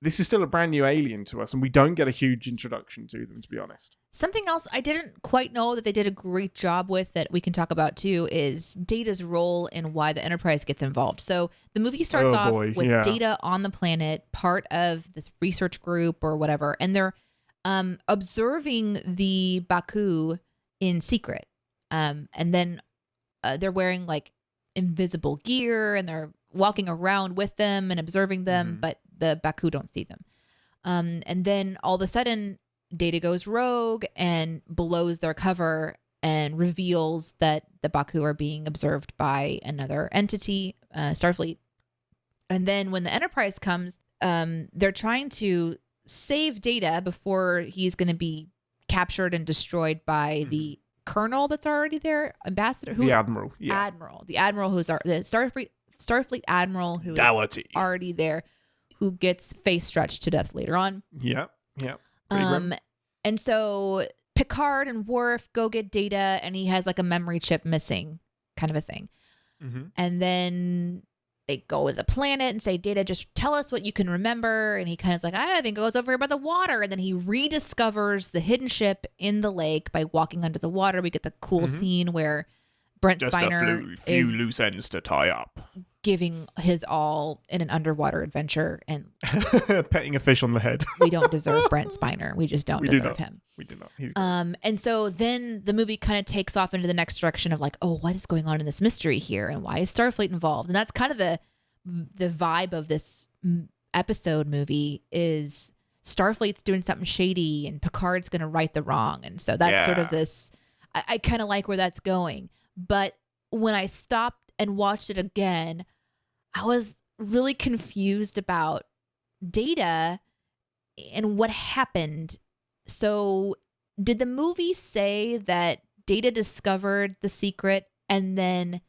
this is still a brand new alien to us, and we don't get a huge introduction to them, to be honest. Something else I didn't quite know that they did a great job with that we can talk about too is Data's role and why the Enterprise gets involved. So the movie starts off with Data on the planet, part of this research group or whatever, and they're observing the Baku in secret. And then they're wearing like invisible gear, and they're walking around with them and observing them, but the Baku don't see them. And then all of a sudden, Data goes rogue and blows their cover and reveals that the Baku are being observed by another entity, Starfleet. And then when the Enterprise comes, they're trying to save Data before he's going to be captured and destroyed by the colonel that's already there, ambassador, the admiral, the admiral who's the Starfleet admiral who is already there, who gets face stretched to death later on. Yeah. And so Picard and Worf go get Data, and he has like a memory chip missing, kind of a thing. And then they go with the planet and say, Data, just tell us what you can remember. And he kind of is like, I think it goes over here by the water. And then he rediscovers the hidden ship in the lake by walking under the water. We get the cool scene where Brent Spiner just a few loose ends to tie up, giving his all in an underwater adventure, and petting a fish on the head. We don't deserve Brent Spiner. We just don't deserve him. We do not. And so then the movie kind of takes off into the next direction of like, oh, what is going on in this mystery here, and why is Starfleet involved? And that's kind of the vibe of this episode movie is Starfleet's doing something shady, and Picard's going to right the wrong, and so that's sort of this. I kind of like where that's going. But when I stopped and watched it again, I was really confused about Data and what happened. So did the movie say that Data discovered the secret and then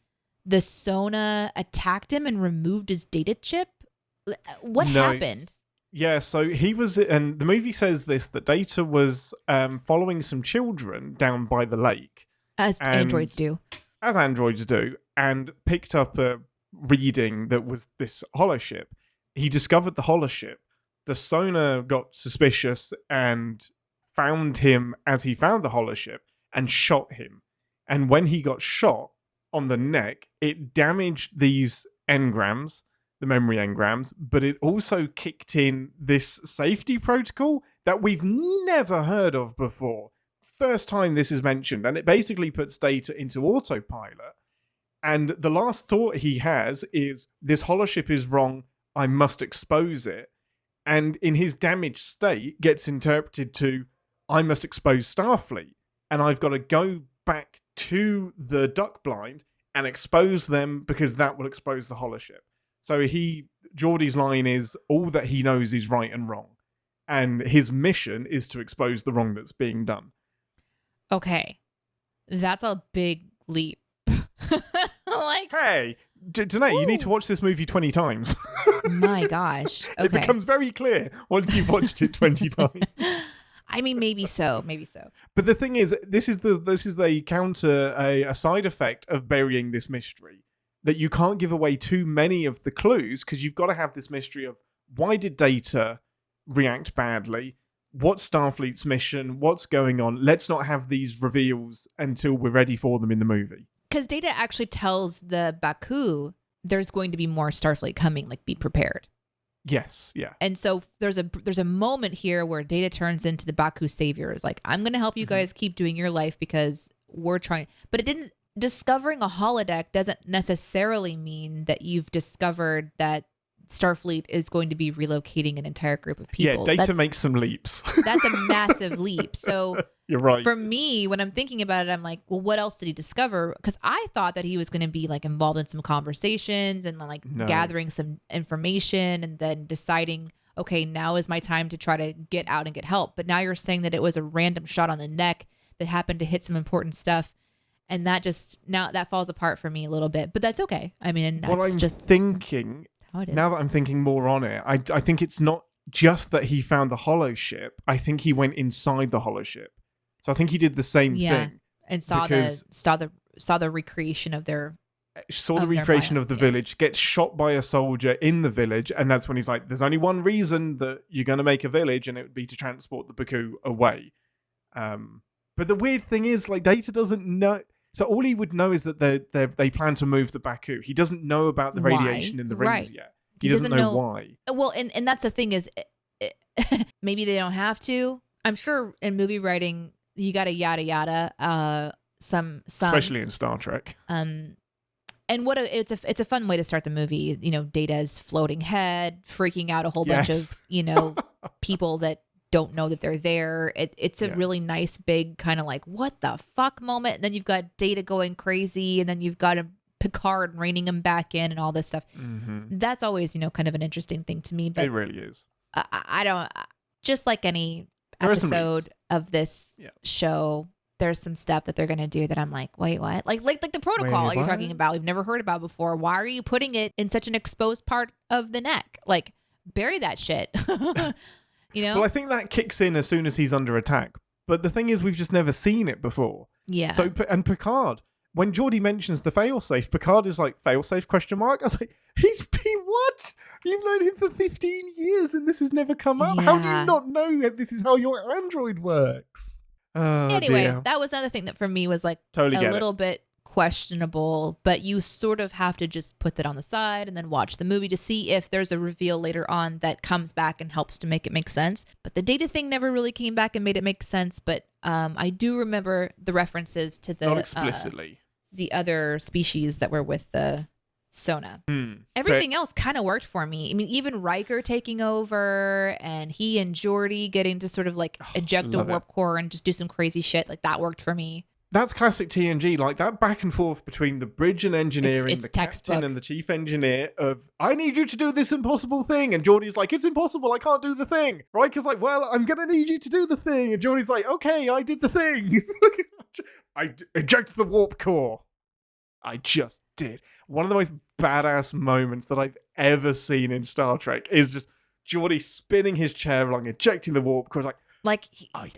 the Sona attacked him and removed his data chip? What happened? Yeah, so he was, and the movie says this, that Data was following some children down by the lake. As androids do. As androids do, and picked up a reading that was this holoship. He discovered the holoship. The sonar got suspicious and found him as he found the holoship and shot him. And when he got shot on the neck, it damaged these engrams, the memory engrams, but it also kicked in this safety protocol that we've never heard of before. First time this is mentioned, and it basically puts Data into autopilot, And the last thought he has is, this holoship is wrong, I must expose it. And in his damaged state gets interpreted to, I must expose Starfleet. And I've got to go back to the duck blind and expose them because that will expose the holoship. So Geordie's line is, all that he knows is right and wrong. And his mission is to expose the wrong that's being done. Okay. That's a big leap. Like, hey, Deneé, you need to watch this movie 20 times. My gosh. Okay. It becomes very clear once you've watched it 20 times. I mean, maybe so. But the thing is, this is a side effect of burying this mystery, that you can't give away too many of the clues, because you've got to have this mystery of, why did Data react badly? What's Starfleet's mission? What's going on? Let's not have these reveals until we're ready for them in the movie. Because Data actually tells the Baku there's going to be more Starfleet coming, like, be prepared. Yes, yeah. And so there's a moment here where Data turns into the Baku saviors. Like, I'm going to help you guys keep doing your life because we're trying. But discovering a holodeck doesn't necessarily mean that you've discovered that Starfleet is going to be relocating an entire group of people. Yeah, Data makes some leaps. That's a massive leap. So you're right. For me, when I'm thinking about it, I'm like, well, what else did he discover? Because I thought that he was going to be like involved in some conversations and like gathering some information and then deciding, okay, now is my time to try to get out and get help. But now you're saying that it was a random shot on the neck that happened to hit some important stuff. And that falls apart for me a little bit. But that's okay. I mean, that's what I'm just thinking, now that I'm thinking more on it, I think it's not just that he found the holoship. I think he went inside the holoship. So I think he did the same thing. And saw the recreation of their of the village, gets shot by a soldier in the village, and that's when he's like, there's only one reason that you're going to make a village, and it would be to transport the Baku away. But the weird thing is, like, Data doesn't know. So all he would know is that they plan to move the Baku. He doesn't know about the radiation in the rings yet. He doesn't know why. Well, and that's the thing is, maybe they don't have to. I'm sure in movie writing, you got to yada yada. Some especially in Star Trek. And it's a fun way to start the movie. You know, Data's floating head, freaking out a whole bunch of people that don't know that they're there. It's a really nice big kind of like, what the fuck moment. And then you've got Data going crazy, and then you've got Picard reining him back in and all this stuff. Mm-hmm. That's always, kind of an interesting thing to me. But it really is. I don't, just like any episode of this show, there's some stuff that they're going to do that I'm like, wait, what? Like the protocol you're talking about, we've never heard about before. Why are you putting it in such an exposed part of the neck? Like, bury that shit. Well, I think that kicks in as soon as he's under attack. But the thing is, we've just never seen it before. Yeah. So, and Picard, when Geordie mentions the failsafe, Picard is like, failsafe ? I was like, what? You've known him for 15 years and this has never come up. Yeah. How do you not know that this is how your android works? Anyway, dear. That was another thing that for me was like totally a little bit questionable, but you sort of have to just put that on the side and then watch the movie to see if there's a reveal later on that comes back and helps to make it make sense. But the Data thing never really came back and made it make sense. But I do remember the references to not explicitly the other species that were with the Sona. Everything else kind of worked for me. I mean, even Riker taking over and he and Geordie getting to sort of like eject a warp core and just do some crazy shit, like that worked for me. That's classic TNG, like that back and forth between the bridge and engineering, it's the textbook. captain and the chief engineer of, I need you to do this impossible thing. And Geordie's like, it's impossible, I can't do the thing. Riker's like, well, I'm going to need you to do the thing. And Geordie's like, okay, I did the thing. I eject the warp core. I just did. One of the most badass moments that I've ever seen in Star Trek is just Geordie spinning his chair along, ejecting the warp core. I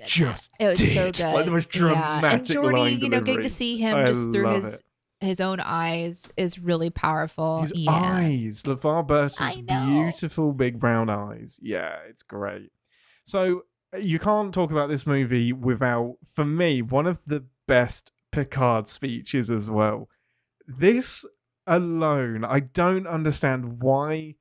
just did. It was so good. Like the most dramatic and Geordie, line delivery. Getting to see him just through his own eyes is really powerful. His eyes, LeVar Burton's beautiful big brown eyes. Yeah, it's great. So you can't talk about this movie without, for me, one of the best Picard speeches as well. This alone, I don't understand why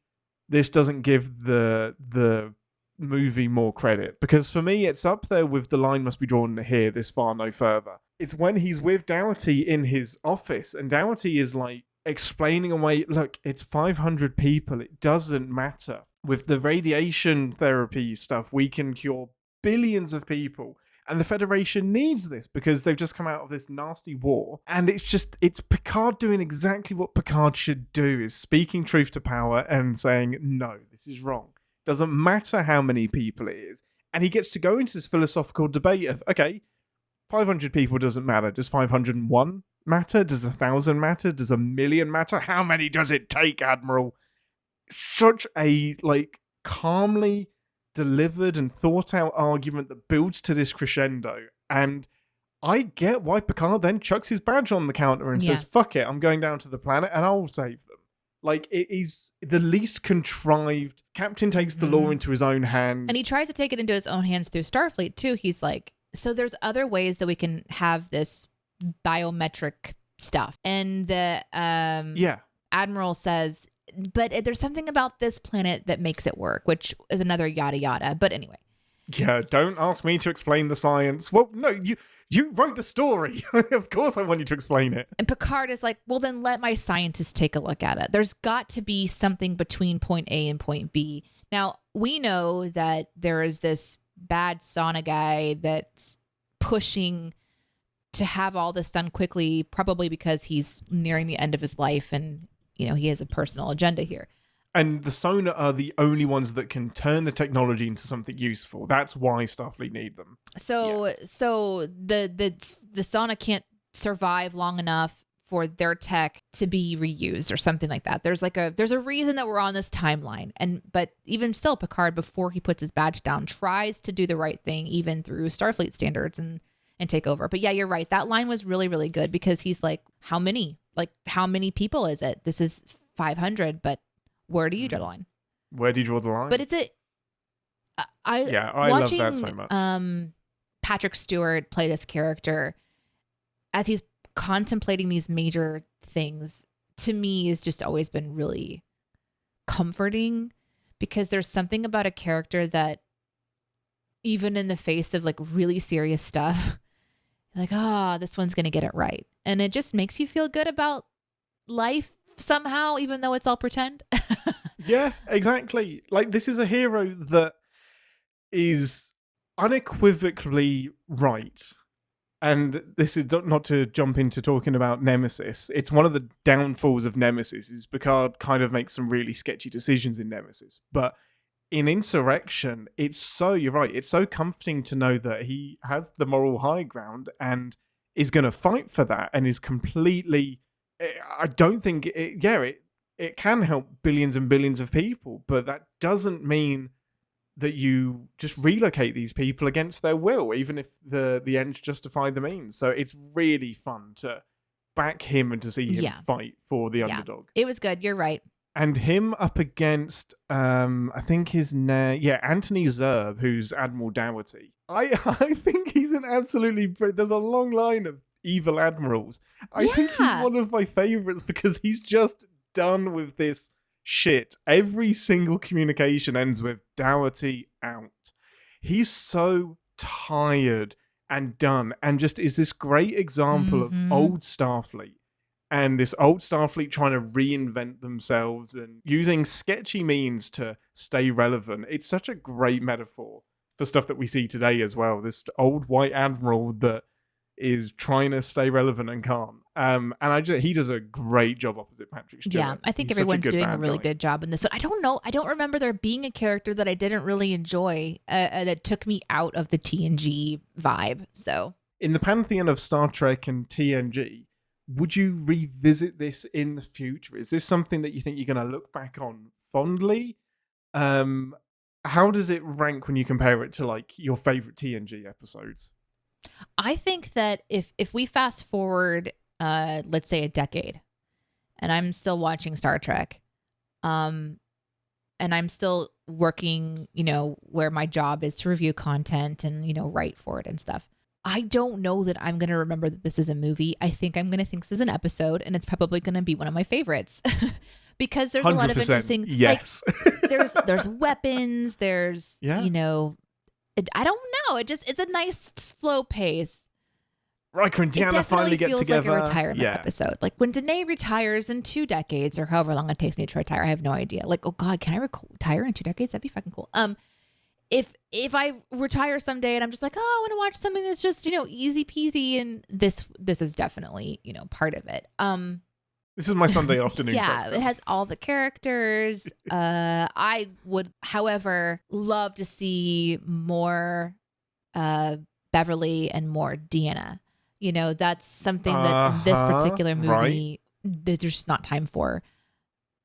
this doesn't give the movie more credit, because for me it's up there with the line must be drawn here, this far, no further. It's when he's with Dougherty in his office, and Dougherty is like explaining away, look, it's 500 people, it doesn't matter. With the radiation therapy stuff, we can cure billions of people. And the Federation needs this because they've just come out of this nasty war. And it's Picard doing exactly what Picard should do, is speaking truth to power and saying, no, this is wrong. Doesn't matter how many people it is. And he gets to go into this philosophical debate of, okay, 500 people doesn't matter. Does 501 matter? Does 1,000 matter? Does 1,000,000 matter? How many does it take, Admiral? Such a, calmly delivered and thought out argument that builds to this crescendo. And I get why Picard then chucks his badge on the counter and says, fuck it, I'm going down to the planet and I'll save them. It is the least contrived. Captain takes the law into his own hands. And he tries to take it into his own hands through Starfleet too. He's like, so there's other ways that we can have this biometric stuff. And the Admiral says, but there's something about this planet that makes it work, which is another yada yada. But anyway. Yeah, don't ask me to explain the science. Well, no, you wrote the story. Of course I want you to explain it. And Picard is like, well, then let my scientists take a look at it. There's got to be something between point A and point B. Now, we know that there is this bad sauna guy that's pushing to have all this done quickly, probably because he's nearing the end of his life and he has a personal agenda here. And the Sona are the only ones that can turn the technology into something useful. That's why Starfleet need them. So the Sona can't survive long enough for their tech to be reused or something like that. There's a reason that we're on this timeline. But even still, Picard, before he puts his badge down, tries to do the right thing, even through Starfleet standards and take over. But yeah, you're right. That line was really, really good because he's like, how many? How many people is it? This is 500, but where do you draw the line? Where do you draw the line? But I love that so much. Patrick Stewart play this character as he's contemplating these major things, to me, has just always been really comforting, because there's something about a character that even in the face of really serious stuff, this one's going to get it right. And it just makes you feel good about life somehow, even though it's all pretend. Yeah, exactly. This is a hero that is unequivocally right. And this is not to jump into talking about Nemesis. It's one of the downfalls of Nemesis is Picard kind of makes some really sketchy decisions in Nemesis. But in Insurrection, you're right, it's so comforting to know that he has the moral high ground and is going to fight for that and is completely... I don't think... It can help billions and billions of people, but that doesn't mean that you just relocate these people against their will, even if the ends justify the means. So it's really fun to back him and to see him fight for the underdog. It was good. You're right. And him up against, I think his name, Anthony Zerb, who's Admiral Dougherty. I think he's an absolutely... There's a long line of evil admirals. I think he's one of my favorites because he's just done with this shit. Every single communication ends with Dougherty out. He's so tired and done, and just is this great example of old Starfleet. And this old Starfleet trying to reinvent themselves and using sketchy means to stay relevant. It's such a great metaphor for stuff that we see today as well. This old white admiral that is trying to stay relevant and can't. And he does a great job opposite Patrick Stewart. Yeah, I think everyone's doing a really good job in this. But I don't know. I don't remember there being a character that I didn't really enjoy that took me out of the TNG vibe. So in the pantheon of Star Trek and TNG, would you revisit this in the future? Is this something that you think you're going to look back on fondly? How does it rank when you compare it to your favorite TNG episodes? I think that if we fast forward, let's say a decade, and I'm still watching Star Trek, and I'm still working, where my job is to review content and, write for it and stuff. I don't know that I'm going to remember that this is a movie. I think I'm going to think this is an episode, and it's probably going to be one of my favorites because there's a lot of interesting. Yes. Like, there's weapons. There's I don't know. It's a nice slow pace. Riker and Deanna finally get together. It feels like a retirement episode. Like when Deneé retires in 2 decades or however long it takes me to retire, I have no idea. Like, oh God, can I retire in 2 decades? That'd be fucking cool. If I retire someday and I'm just like, oh, I want to watch something that's just, easy peasy, and this is definitely, part of it. This is my Sunday afternoon. Yeah, it has all the characters. I would, however, love to see more Beverly and more Deanna. That's something that in this particular movie, there's just not time for.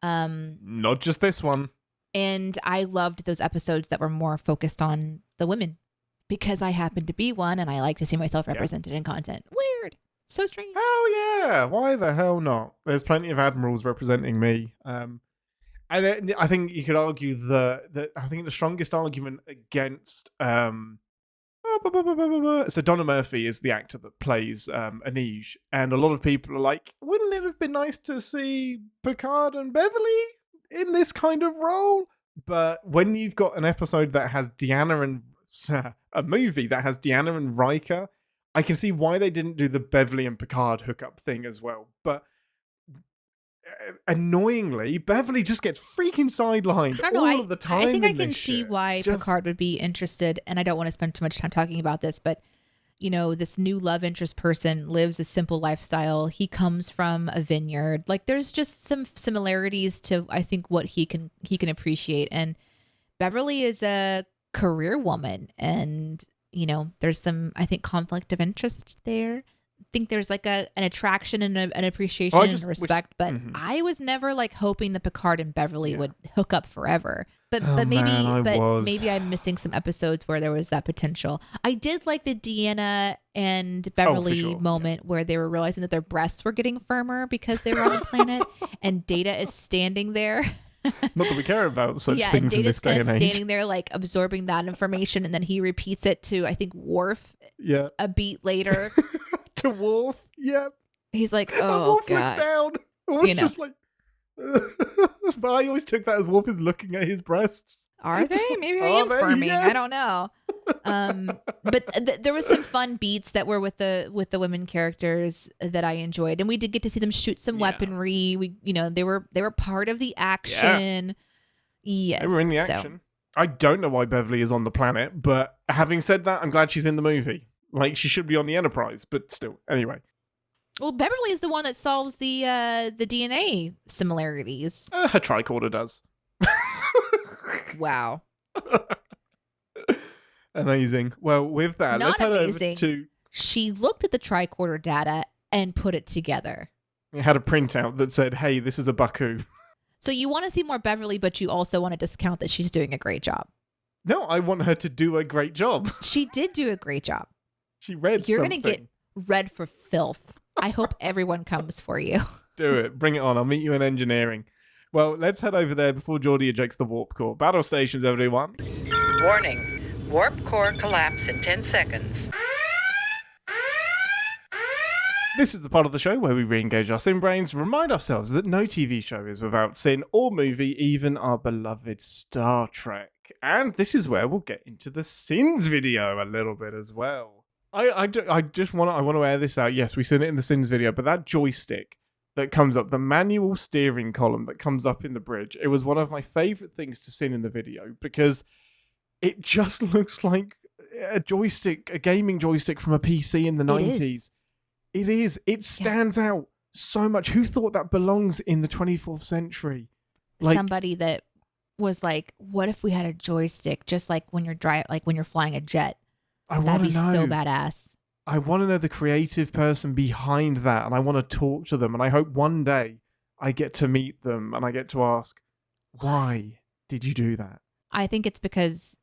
Not just this one. And I loved those episodes that were more focused on the women, because I happen to be one and I like to see myself represented in content. Weird. So strange. Hell yeah. Why the hell not? There's plenty of admirals representing me. And I think you could argue that I think the strongest argument against so Donna Murphy is the actor that plays Anej, and a lot of people are like, wouldn't it have been nice to see Picard and Beverly in this kind of role? But when you've got an episode that has Deanna and a movie that has Deanna and Riker, I can see why they didn't do the Beverly and Picard hookup thing as well. But annoyingly, Beverly just gets freaking sidelined all of the time. I think I can see why Picard would be interested, and I don't want to spend too much time talking about this, but this new love interest person lives a simple lifestyle. He comes from a vineyard. Like, there's just some similarities to, I think, what he can appreciate. And Beverly is a career woman, and there's some, I think, conflict of interest there. I think there's like an attraction and an appreciation and respect, but I was never like hoping that Picard and Beverly would hook up forever. But maybe I'm missing some episodes where there was that potential. I did like the Deanna and Beverly moment where they were realizing that their breasts were getting firmer because they were on the planet, and Data is standing there. Not that we care about such things in this day and age. Standing there like absorbing that information, and then he repeats it to, I think, Worf. Yeah. A beat later. To Worf. Yep. He's like, oh, Worf God. looks down. Worf's just like. But I always took that as Worf is looking at his breasts. Are they? Maybe I am firming. Yes. I don't know. But there was some fun beats that were with the women characters that I enjoyed, and we did get to see them shoot some weaponry. We, they were part of the action. Yes, they were in the action. I don't know why Beverly is on the planet, but having said that, I'm glad she's in the movie. Like, she should be on the Enterprise, but still. Anyway. Well, Beverly is the one that solves the DNA similarities. Her tricorder does. Wow. Amazing. Well, with that, let's head over to... She looked at the tricorder data and put it together. It had a printout that said, hey, this is a Baku. So you want to see more Beverly, but you also want to discount that she's doing a great job. No, I want her to do a great job. She did do a great job. She read You're something. You're going to get read for filth. I hope everyone comes for you. Do it. Bring it on. I'll meet you in engineering. Well, let's head over there before Geordi ejects the warp core. Battle stations, everyone. Warning. Warp core collapse in 10 seconds. This is the part of the show where we re-engage our sin brains, remind ourselves that no TV show is without sin or movie, even our beloved Star Trek. And this is where we'll get into the Sins video a little bit as well. I want to air this out. Yes, we've seen it in the Sins video, but that joystick that comes up, the manual steering column that comes up in the bridge, it was one of my favorite things to see in the video because it just looks like a joystick, a gaming joystick from a PC in the 90s. It is. It stands out so much. Who thought that belongs in the 24th century? Somebody that was like, what if we had a joystick just like when you're flying a jet? That'd be so badass. I want to know the creative person behind that, and I want to talk to them, and I hope one day I get to meet them and I get to ask, why did you do that? I think it's because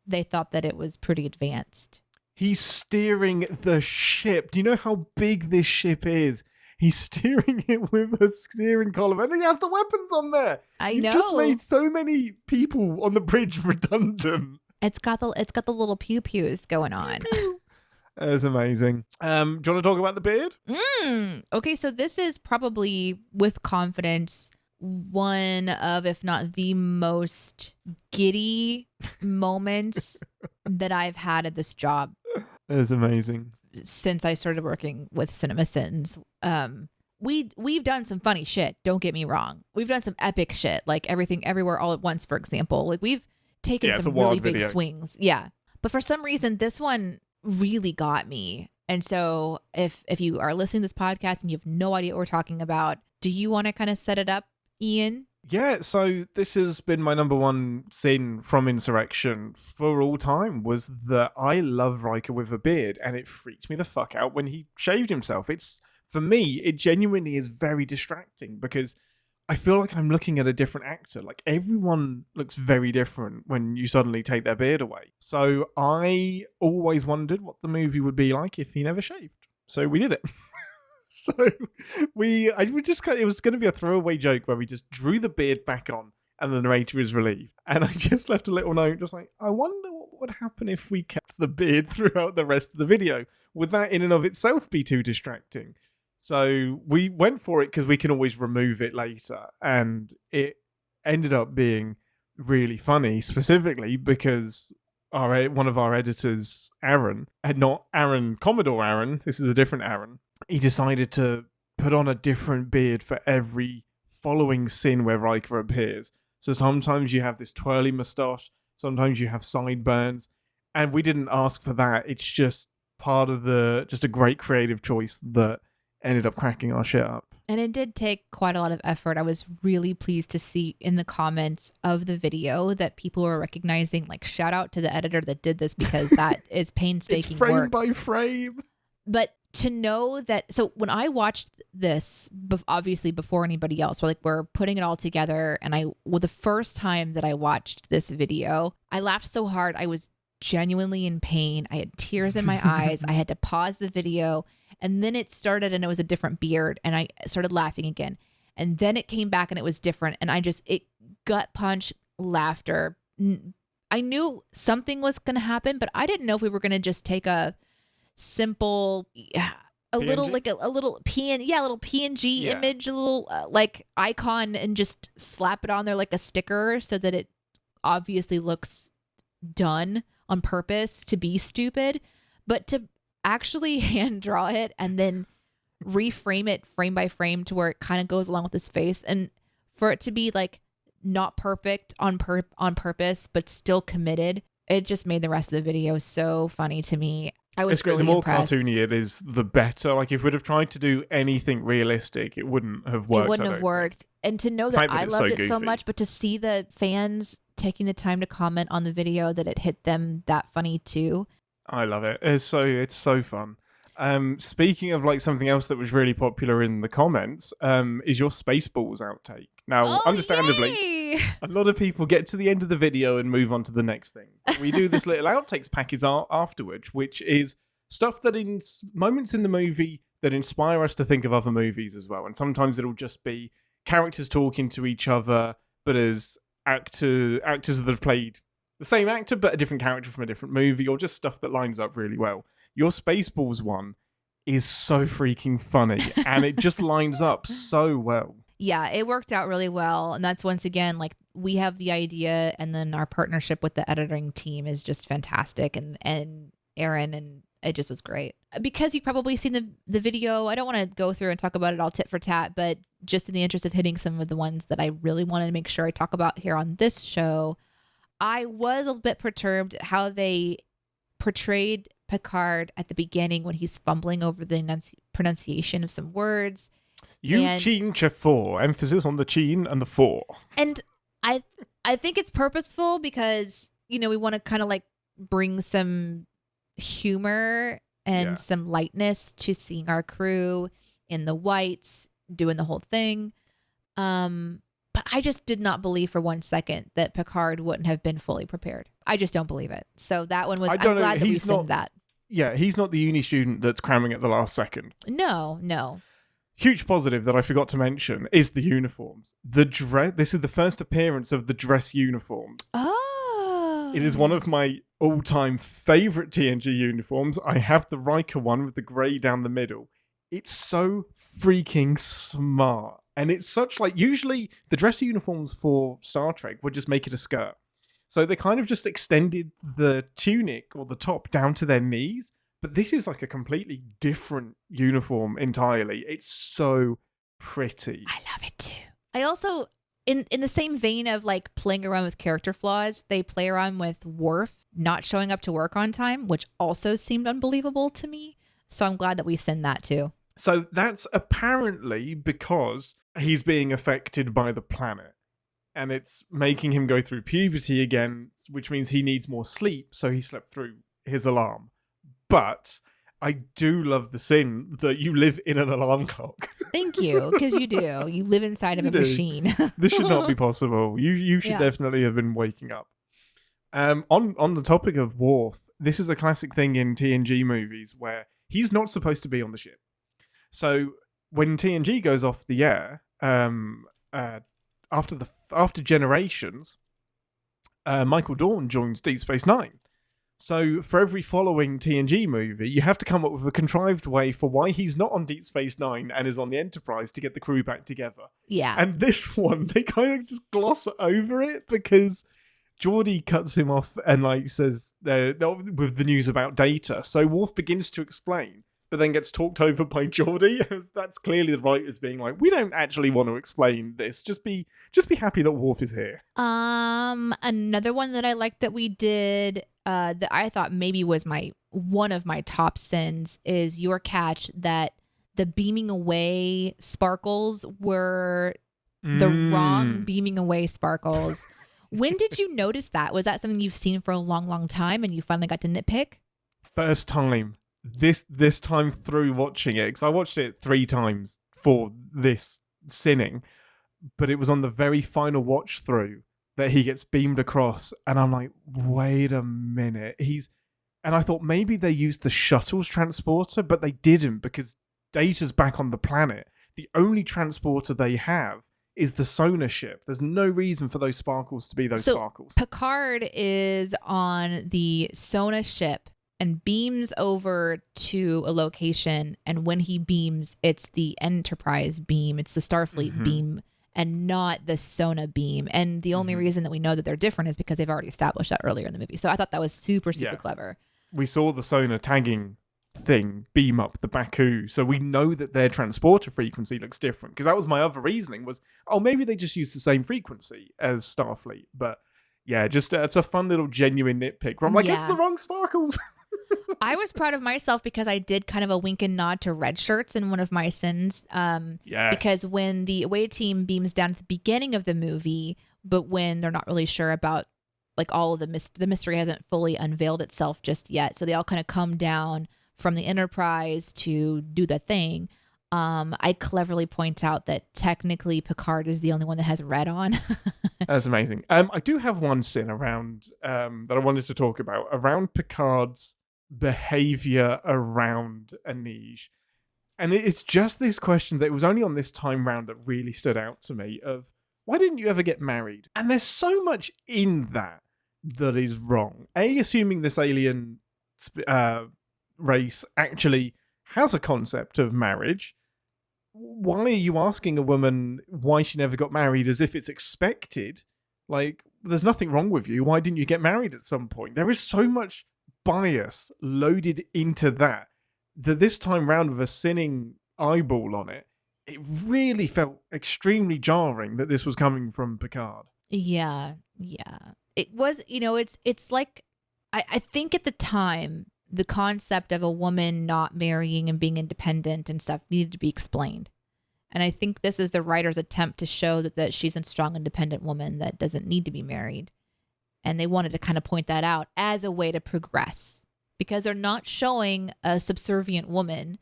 they thought that it was pretty advanced. He's steering the ship. Do you know how big this ship is? He's steering it with a steering column, and he has the weapons on there. You've just made so many people on the bridge redundant. It's got the little pew pews going on. That was amazing. Do you want to talk about the beard? Okay, so this is probably with confidence one of, if not the most giddy moments that I've had at this job. It's amazing. Since I started working with CinemaSins. We've done some funny shit, don't get me wrong. We've done some epic shit, like Everything Everywhere All at Once, for example. Like we've taken some really big swings. Yeah. But for some reason, this one really got me. And so if you are listening to this podcast and you have no idea what we're talking about, do you want to kind of set it up, Ian? Yeah, so this has been my number one sin from Insurrection for all time, was that I love Riker with a beard, and it freaked me the fuck out when he shaved himself. For me, it genuinely is very distracting because I feel like I'm looking at a different actor. Like, everyone looks very different when you suddenly take their beard away. So I always wondered what the movie would be like if he never shaved. So we did it. So it was going to be a throwaway joke where we just drew the beard back on and the narrator is relieved. And I just left a little note just like, I wonder what would happen if we kept the beard throughout the rest of the video. Would that in and of itself be too distracting? So we went for it because we can always remove it later. And it ended up being really funny, specifically because one of our editors, Aaron, not Aaron, Commodore Aaron, this is a different Aaron, he decided to put on a different beard for every following scene where Riker appears. So sometimes you have this twirly moustache, sometimes you have sideburns, and we didn't ask for that. It's just part of just a great creative choice that ended up cracking our shit up. And it did take quite a lot of effort. I was really pleased to see in the comments of the video that people were recognizing, like, shout out to the editor that did this, because that is painstaking it's frame work. by frame. But to know that, so when I watched this, obviously before anybody else, we're putting it all together, and the first time that I watched this video, I laughed so hard. I was genuinely in pain. I had tears in my eyes. I had to pause the video, and then it started and it was a different beard, and I started laughing again. And then it came back and it was different, and it gut punch laughter. I knew something was going to happen, but I didn't know if we were going to just take a simple, a little PNG image, a little like icon, and just slap it on there like a sticker so that it obviously looks done on purpose to be stupid, but to actually hand draw it and then reframe it frame by frame to where it kind of goes along with his face, and for it to be like not perfect on purpose but still committed, it just made the rest of the video so funny to me. I was really impressed. The more cartoony it is, the better. Like, if we'd have tried to do anything realistic, it wouldn't have worked. It wouldn't have worked. And to know that I loved it so much, but to see the fans taking the time to comment on the video that it hit them that funny too. I love it. It's so fun. Speaking of like something else that was really popular in the comments, is your Spaceballs outtake. Now, understandably, yay! A lot of people get to the end of the video and move on to the next thing. We do this little outtakes package afterwards, which is stuff that in moments in the movie that inspire us to think of other movies as well. And sometimes it'll just be characters talking to each other, but as actors that have played the same actor but a different character from a different movie, or just stuff that lines up really well. Your Spaceballs one is so freaking funny, and it just lines up so well. Yeah, it worked out really well. And that's, once again, like, we have the idea, and then our partnership with the editing team is just fantastic, and Aaron, and it just was great. Because you've probably seen the video, I don't want to go through and talk about it all tit for tat, but just in the interest of hitting some of the ones that I really wanted to make sure I talk about here on this show, I was a bit perturbed at how they portrayed Picard at the beginning when he's fumbling over the pronunciation of some words. Eugene Chafor, emphasis on the chin and the for. And I think it's purposeful because, we want to kind of like bring some humor and some lightness to seeing our crew in the whites doing the whole thing. But I just did not believe for 1 second that Picard wouldn't have been fully prepared. I just don't believe it. So that one was, I'm glad that we synced that. Yeah, he's not the uni student that's cramming at the last second. No. Huge positive that I forgot to mention is the uniforms. The dress. This is the first appearance of the dress uniforms. Oh. It is one of my all-time favorite TNG uniforms. I have the Riker one with the grey down the middle. It's so freaking smart. And it's such like, usually the dress uniforms for Star Trek would just make it a skirt. So they kind of just extended the tunic or the top down to their knees. But this is like a completely different uniform entirely. It's so pretty. I love it too. I also, in the same vein of like playing around with character flaws, they play around with Worf not showing up to work on time, which also seemed unbelievable to me. So I'm glad that we send that too. So that's apparently because he's being affected by the planet. And it's making him go through puberty again, which means he needs more sleep. So he slept through his alarm. But I do love the sin that you live in an alarm clock. Thank you, because you do. You live inside of a machine. This should not be possible. You should definitely have been waking up. On the topic of Worf, this is a classic thing in TNG movies where he's not supposed to be on the ship. So when TNG goes off the air, after Generations, Michael Dorn joins Deep Space Nine. So for every following TNG movie, you have to come up with a contrived way for why he's not on Deep Space Nine and is on the Enterprise to get the crew back together. Yeah. And this one, they kind of just gloss over it because Geordi cuts him off and like says with the news about Data. So Worf begins to explain, but then gets talked over by Geordi. That's clearly the writers being like, we don't actually want to explain this. Just be happy that Worf is here. Another one that I liked that we did, that I thought maybe was one of my top sins, is your catch that the beaming away sparkles were the wrong beaming away sparkles. When did you notice that? Was that something you've seen for a long, long time and you finally got to nitpick? First time. This time through watching it, because I watched it 3 times for this sinning, but it was on the very final watch through that he gets beamed across, and I'm like, wait a minute. And I thought maybe they used the shuttle's transporter, but they didn't, because Data's back on the planet. The only transporter they have is the sonar ship. There's no reason for those sparkles to be those sparkles. Picard is on the sonar ship and beams over to a location, and when he beams, it's the Enterprise beam, it's the Starfleet beam, and not the Sona beam. And the only reason that we know that they're different is because they've already established that earlier in the movie. So I thought that was super clever. We saw the Sona tagging thing beam up the Baku, so we know that their transporter frequency looks different, because that was my other reasoning was, maybe they just use the same frequency as Starfleet. But yeah, just it's a fun little genuine nitpick where I'm like, it's the wrong sparkles. I was proud of myself because I did kind of a wink and nod to red shirts in one of my sins. Because when the away team beams down at the beginning of the movie, but when they're not really sure about like all of the mystery hasn't fully unveiled itself just yet. So they all kind of come down from the Enterprise to do the thing. I cleverly point out that technically Picard is the only one that has red on. That's amazing. I do have one sin around that I wanted to talk about around Picard's behavior around Anij. And it's just this question that was only on this time round that really stood out to me of, why didn't you ever get married? And there's so much in that is wrong. Assuming this alien race actually has a concept of marriage, why are you asking a woman why she never got married as if it's expected? Like, there's nothing wrong with you. Why didn't you get married at some point? There is so much bias loaded into that this time round with a sinning eyeball on it, it really felt extremely jarring that this was coming from Picard. Yeah. It was, it's like, I think at the time, the concept of a woman not marrying and being independent and stuff needed to be explained. And I think this is the writer's attempt to show that she's a strong, independent woman that doesn't need to be married. And they wanted to kind of point that out as a way to progress, because they're not showing a subservient woman.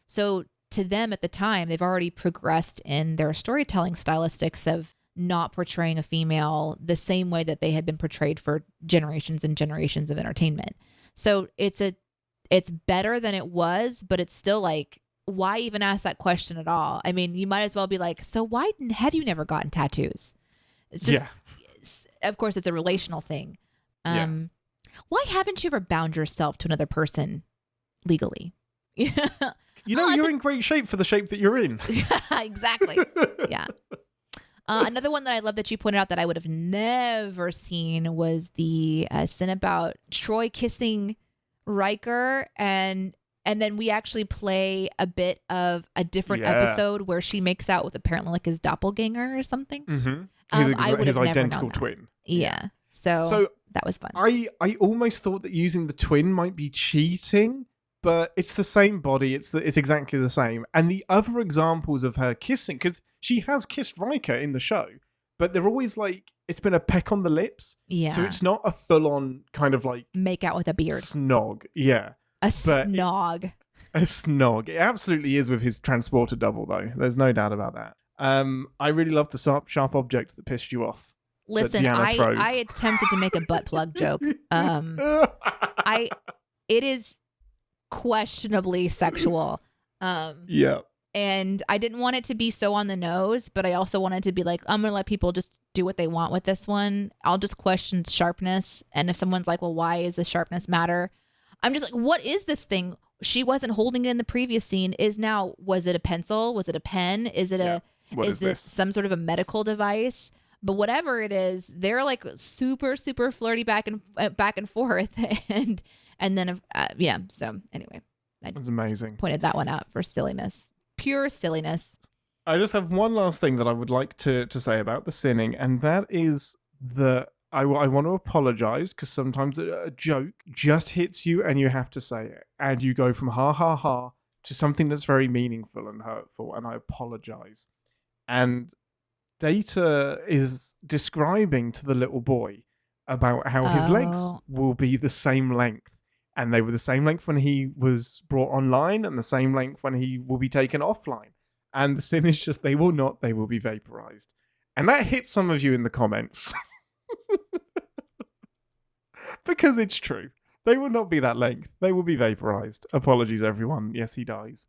So to them at the time, they've already progressed in their storytelling stylistics of not portraying a female the same way that they had been portrayed for generations and generations of entertainment. So it's better than it was, but it's still like, why even ask that question at all? I mean, you might as well be like, so why have you never gotten tattoos? It's just, of course, it's a relational thing. Why haven't you ever bound yourself to another person legally? You know, you're in great shape for the shape that you're in. Exactly. Yeah. Another one that I love that you pointed out that I would have never seen was the sin about Troy kissing Riker, and then we actually play a bit of a different episode where she makes out with apparently like his doppelganger or something. Mm-hmm. His identical twin. Yeah. So that was fun. I almost thought that using the twin might be cheating, but it's the same body. It's exactly the same. And the other examples of her kissing, because she has kissed Riker in the show, but they're always like, it's been a peck on the lips. Yeah. So it's not a full-on kind of like... make out with a beard. Snog. Yeah. A snog. A snog. It absolutely is with his transporter double, though. There's no doubt about that. I really love the sharp object that pissed you off. Listen, I attempted to make a butt plug joke. It is questionably sexual. Yeah. And I didn't want it to be so on the nose, but I also wanted to be like, I'm going to let people just do what they want with this one. I'll just question sharpness. And if someone's like, well, why is the sharpness matter? I'm just like, what is this thing? She wasn't holding it in the previous scene. Was it a pencil? Was it a pen? Is this some sort of a medical device? But whatever it is, they're like super, super flirty back and forth. and then, so anyway. That's amazing. Pointed that one out for silliness. Pure silliness. I just have one last thing that I would like to say about the sinning, and that is that I want to apologize because sometimes a joke just hits you and you have to say it. And you go from ha ha ha to something that's very meaningful and hurtful, and I apologize. And Data is describing to the little boy about how his legs will be the same length. And they were the same length when he was brought online and the same length when he will be taken offline. And the sin is just, they will not, they will be vaporized. And that hit some of you in the comments. Because it's true. They will not be that length. They will be vaporized. Apologies, everyone. Yes, he dies.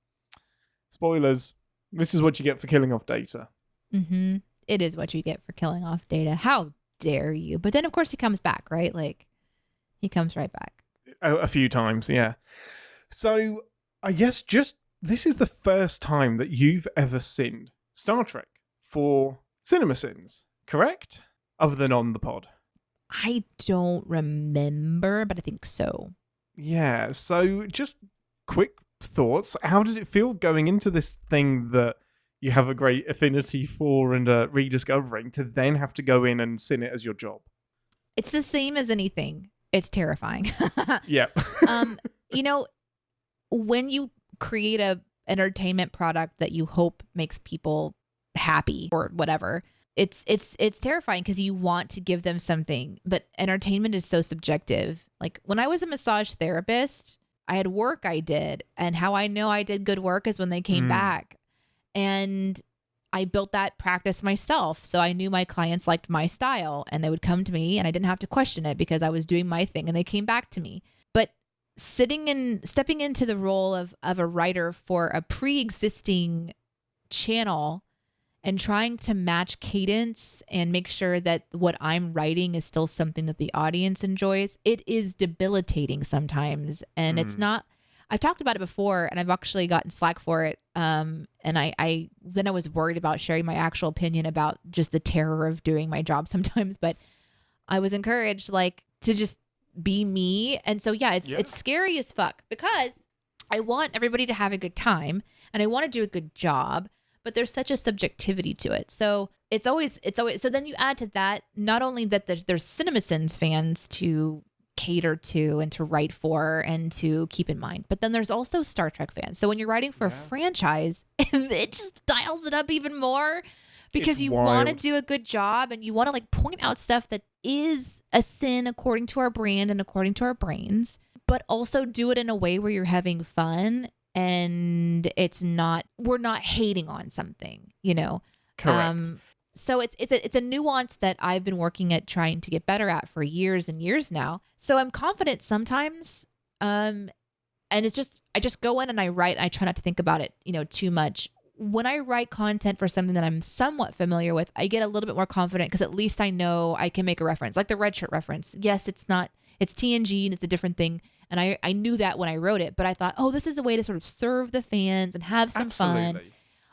Spoilers. This is what you get for killing off Data. Mm-hmm. It is what you get for killing off Data. How dare you? But then, of course, he comes back, right? Like, he comes right back. A few times, yeah. So, I guess this is the first time that you've ever sinned Star Trek for CinemaSins, correct? Other than on the pod. I don't remember, but I think so. Yeah, so just quick thoughts. How did it feel going into this thing that you have a great affinity for and rediscovering to then have to go in and sin it as your job? It's the same as anything. It's terrifying. Yeah. When you create a entertainment product that you hope makes people happy or whatever, it's terrifying because you want to give them something, but entertainment is so subjective. Like when I was a massage therapist, I had work I did, and how I know I did good work is when they came back. And I built that practice myself. So I knew my clients liked my style and they would come to me and I didn't have to question it because I was doing my thing and they came back to me. But stepping into the role of a writer for a pre-existing channel and trying to match cadence and make sure that what I'm writing is still something that the audience enjoys, it is debilitating sometimes. And it's not... I've talked about it before and I've actually gotten slack for it. And I was worried about sharing my actual opinion about just the terror of doing my job sometimes, but I was encouraged to just be me. And so, it's scary as fuck because I want everybody to have a good time and I want to do a good job, but there's such a subjectivity to it. So it's always, so then you add to that, not only that there's CinemaSins fans to cater to and to write for and to keep in mind, but then there's also Star Trek fans. So when you're writing for a franchise, it just dials it up even more because you want to do a good job and you want to point out stuff that is a sin according to our brand and according to our brains, but also do it in a way where you're having fun and we're not hating on something, Correct. So it's a nuance that I've been working at trying to get better at for years and years now. So I'm confident sometimes. And it's just, I just go in and I write and I try not to think about it, too much. When I write content for something that I'm somewhat familiar with, I get a little bit more confident because at least I know I can make a reference, like the red shirt reference. Yes, it's TNG and it's a different thing. And I knew that when I wrote it, but I thought, oh, this is a way to sort of serve the fans and have some fun.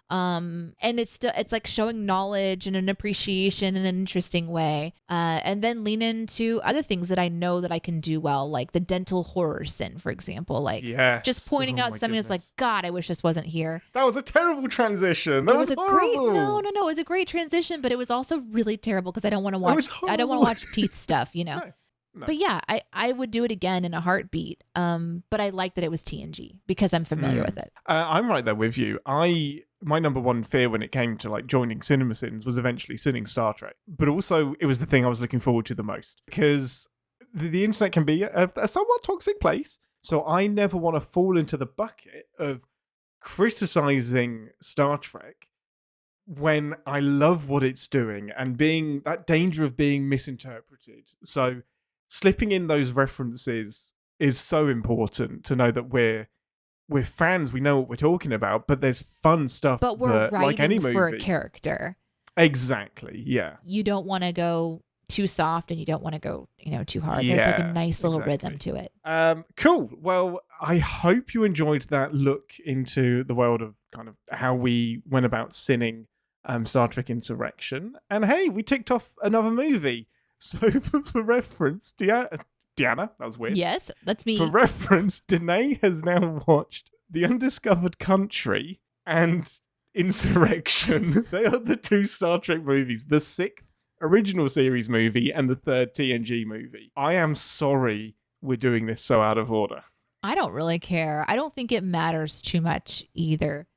And it's like showing knowledge and an appreciation in an interesting way, and then lean into other things that I know that I can do well, like the dental horror sin, for example, like just pointing out something that's like, God, I wish this wasn't here. That was a terrible transition. That was horrible. No, it was a great transition, but it was also really terrible because I don't want to watch teeth stuff, No. But yeah, I would do it again in a heartbeat. But I like that it was TNG because I'm familiar with it. I'm right there with you. My number one fear when it came to like joining CinemaSins was eventually sinning Star Trek. But also it was the thing I was looking forward to the most because the internet can be a somewhat toxic place. So I never want to fall into the bucket of criticizing Star Trek when I love what it's doing and being that danger of being misinterpreted. So slipping in those references is so important to know that we're fans, we know what we're talking about, but there's fun stuff. But we're writing like any movie. For a character. Exactly, yeah. You don't want to go too soft and you don't want to go, too hard. There's like a nice little rhythm to it. Cool. Well, I hope you enjoyed that look into the world of kind of how we went about sinning Star Trek Insurrection. And hey, we ticked off another movie. So for reference, Deanna, that was weird. Yes, that's me. For reference, Deneé has now watched The Undiscovered Country and Insurrection. They are the two Star Trek movies, the 6th original series movie and the 3rd TNG movie. I am sorry we're doing this so out of order. I don't really care. I don't think it matters too much either.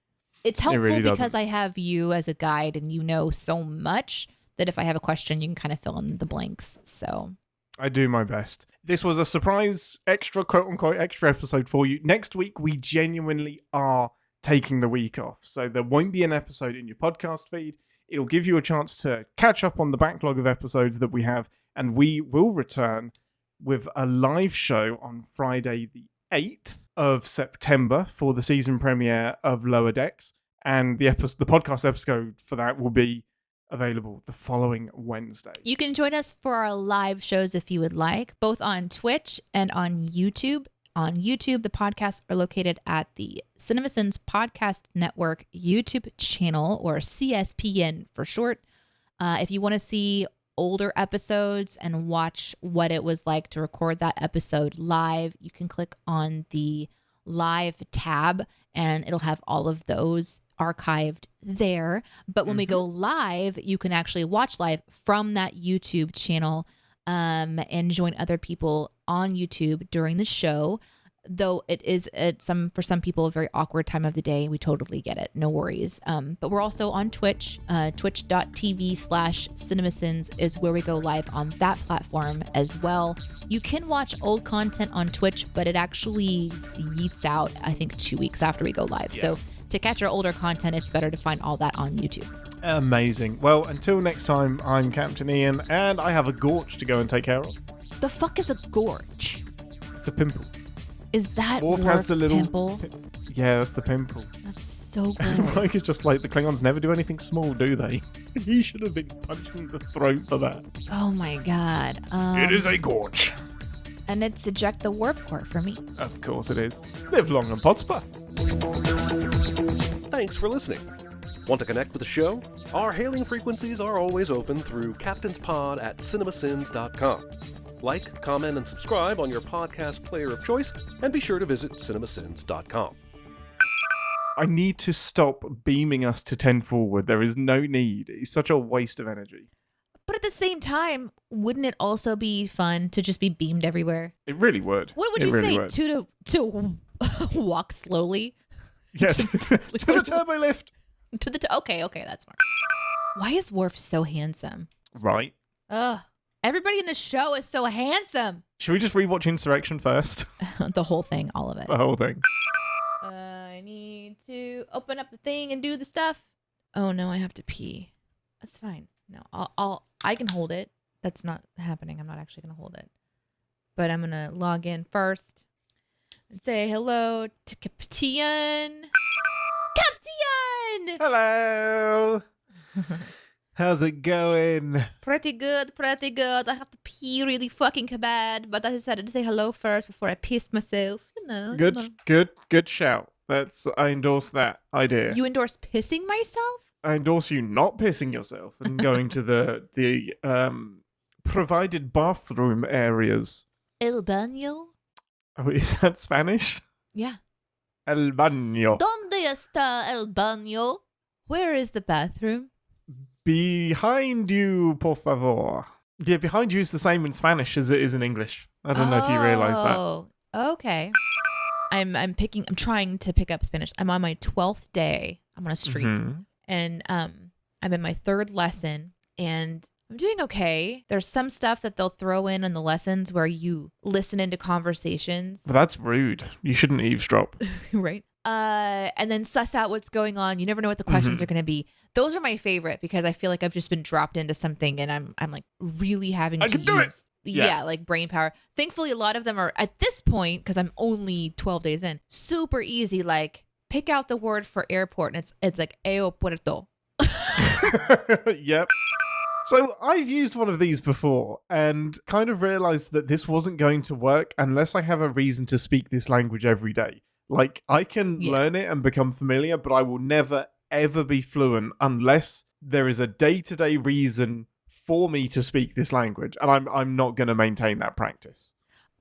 It's helpful really because I have you as a guide and you know so much that if I have a question, you can kind of fill in the blanks. So I do my best. This was a surprise extra, quote unquote, extra episode for you. Next week, we genuinely are taking the week off. So there won't be an episode in your podcast feed. It'll give you a chance to catch up on the backlog of episodes that we have. And we will return with a live show on Friday, the 8th of September for the season premiere of Lower Decks. And the podcast episode for that will be available the following Wednesday. You can join us for our live shows if you would like, both on Twitch and on YouTube. On YouTube, the podcasts are located at the CinemaSins Podcast Network YouTube channel, or CSPN for short. If you want to see older episodes and watch what it was like to record that episode live, you can click on the live tab and it'll have all of those archived there. But when we go live, you can actually watch live from that YouTube channel and join other people on YouTube during the show. Though it is for some people a very awkward time of the day. We totally get it. No worries. But we're also on Twitch. Twitch.tv/CinemaSins is where we go live on that platform as well. You can watch old content on Twitch, but it actually yeets out, I think, 2 weeks after we go live. Yeah. So to catch our older content, it's better to find all that on YouTube. Amazing. Well, until next time, I'm Captain Ian, and I have a gorge to go and take care of. The fuck is a gorge? It's a pimple. Is that Worf's pimple? Yeah, that's the pimple. That's so gross. Like, it's just like the Klingons never do anything small, do they? He should have been punched in the throat for that. Oh my god. It is a gorge. And it's eject the warp core for me. Of course it is. Live long and Podsper. Thanks for listening. Want to connect with the show? Our hailing frequencies are always open through captainspod@cinemasins.com. Like, comment, and subscribe on your podcast player of choice, and be sure to visit cinemasins.com. I need to stop beaming us to 10 forward. There is no need. It's such a waste of energy. But at the same time, wouldn't it also be fun to just be beamed everywhere? It really would. What would you say? To walk slowly? Yes. To the turbo lift. Okay, that's smart. Why is Worf so handsome? Right. Ugh. Everybody in the show is so handsome. Should we just rewatch Insurrection first? The whole thing, all of it. The whole thing. I need to open up the thing and do the stuff. Oh no, I have to pee. That's fine. No, I can hold it. That's not happening. I'm not actually gonna hold it. But I'm gonna log in first and say hello to Captain. Captain! Hello. How's it going? Pretty good, pretty good. I have to pee really fucking bad, but I decided to say hello first before I pissed myself. Good shout. I endorse that idea. You endorse pissing myself? I endorse you not pissing yourself and going to the provided bathroom areas. El baño? Oh, is that Spanish? Yeah. El baño. ¿Dónde está el baño? Where is the bathroom? Behind you, por favor. Yeah, behind you is the same in Spanish as it is in English. I don't know if you realize that. Oh, okay. I'm trying to pick up Spanish. I'm on my 12th day. I'm on a streak. Mm-hmm. And I'm in my 3rd lesson and I'm doing okay. There's some stuff that they'll throw in the lessons where you listen into conversations. Well, that's rude. You shouldn't eavesdrop. Right. And then suss out what's going on. You never know what the questions are going to be. Those are my favorite because I feel like I've just been dropped into something and I'm like really having to use like brain power. Thankfully, a lot of them are at this point, because I'm only 12 days in, super easy. Like pick out the word for airport and it's like aeropuerto. Yep. So I've used one of these before and kind of realized that this wasn't going to work unless I have a reason to speak this language every day. Like I can learn it and become familiar, but I will never ever be fluent unless there is a day-to-day reason for me to speak this language, and I'm not going to maintain that practice.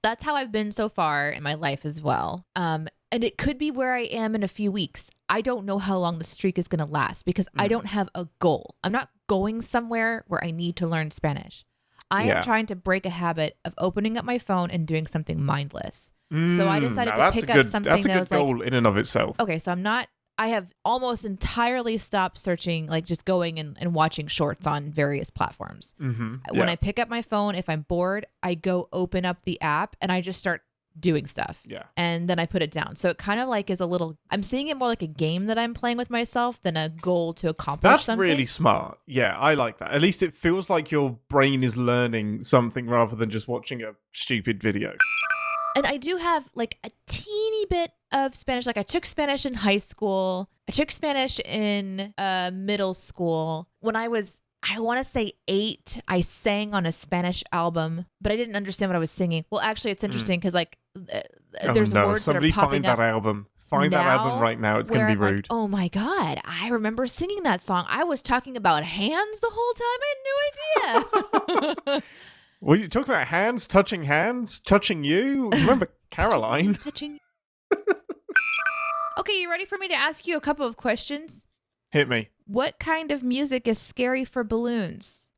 That's how I've been so far in my life as well. And it could be where I am in a few weeks. I don't know how long the streak is going to last because I don't have a goal. I'm not going somewhere where I need to learn Spanish. I am trying to break a habit of opening up my phone and doing something mindless. So I decided to pick up something that was like... That's a good goal in and of itself. Okay, so I have almost entirely stopped searching, like just going and watching shorts on various platforms. When I pick up my phone, if I'm bored, I go open up the app and I just start doing stuff. Yeah. And then I put it down. So it kind of like is a little, I'm seeing it more like a game that I'm playing with myself than a goal to accomplish something. That's really smart. Yeah, I like that. At least it feels like your brain is learning something rather than just watching a stupid video. And I do have like a teeny bit of Spanish. Like I took Spanish in high school. I took Spanish in middle school. When I was, I want to say 8, I sang on a Spanish album, but I didn't understand what I was singing. Well, actually, it's interesting because like there's words Somebody that are popping find up. that album. Find that album right now. It's going to be rude. Like, oh my God, I remember singing that song. I was talking about hands the whole time. I had no idea. Were you talking about hands, touching you? Remember Caroline? Touching. Okay, you ready for me to ask you a couple of questions? Hit me. What kind of music is scary for balloons?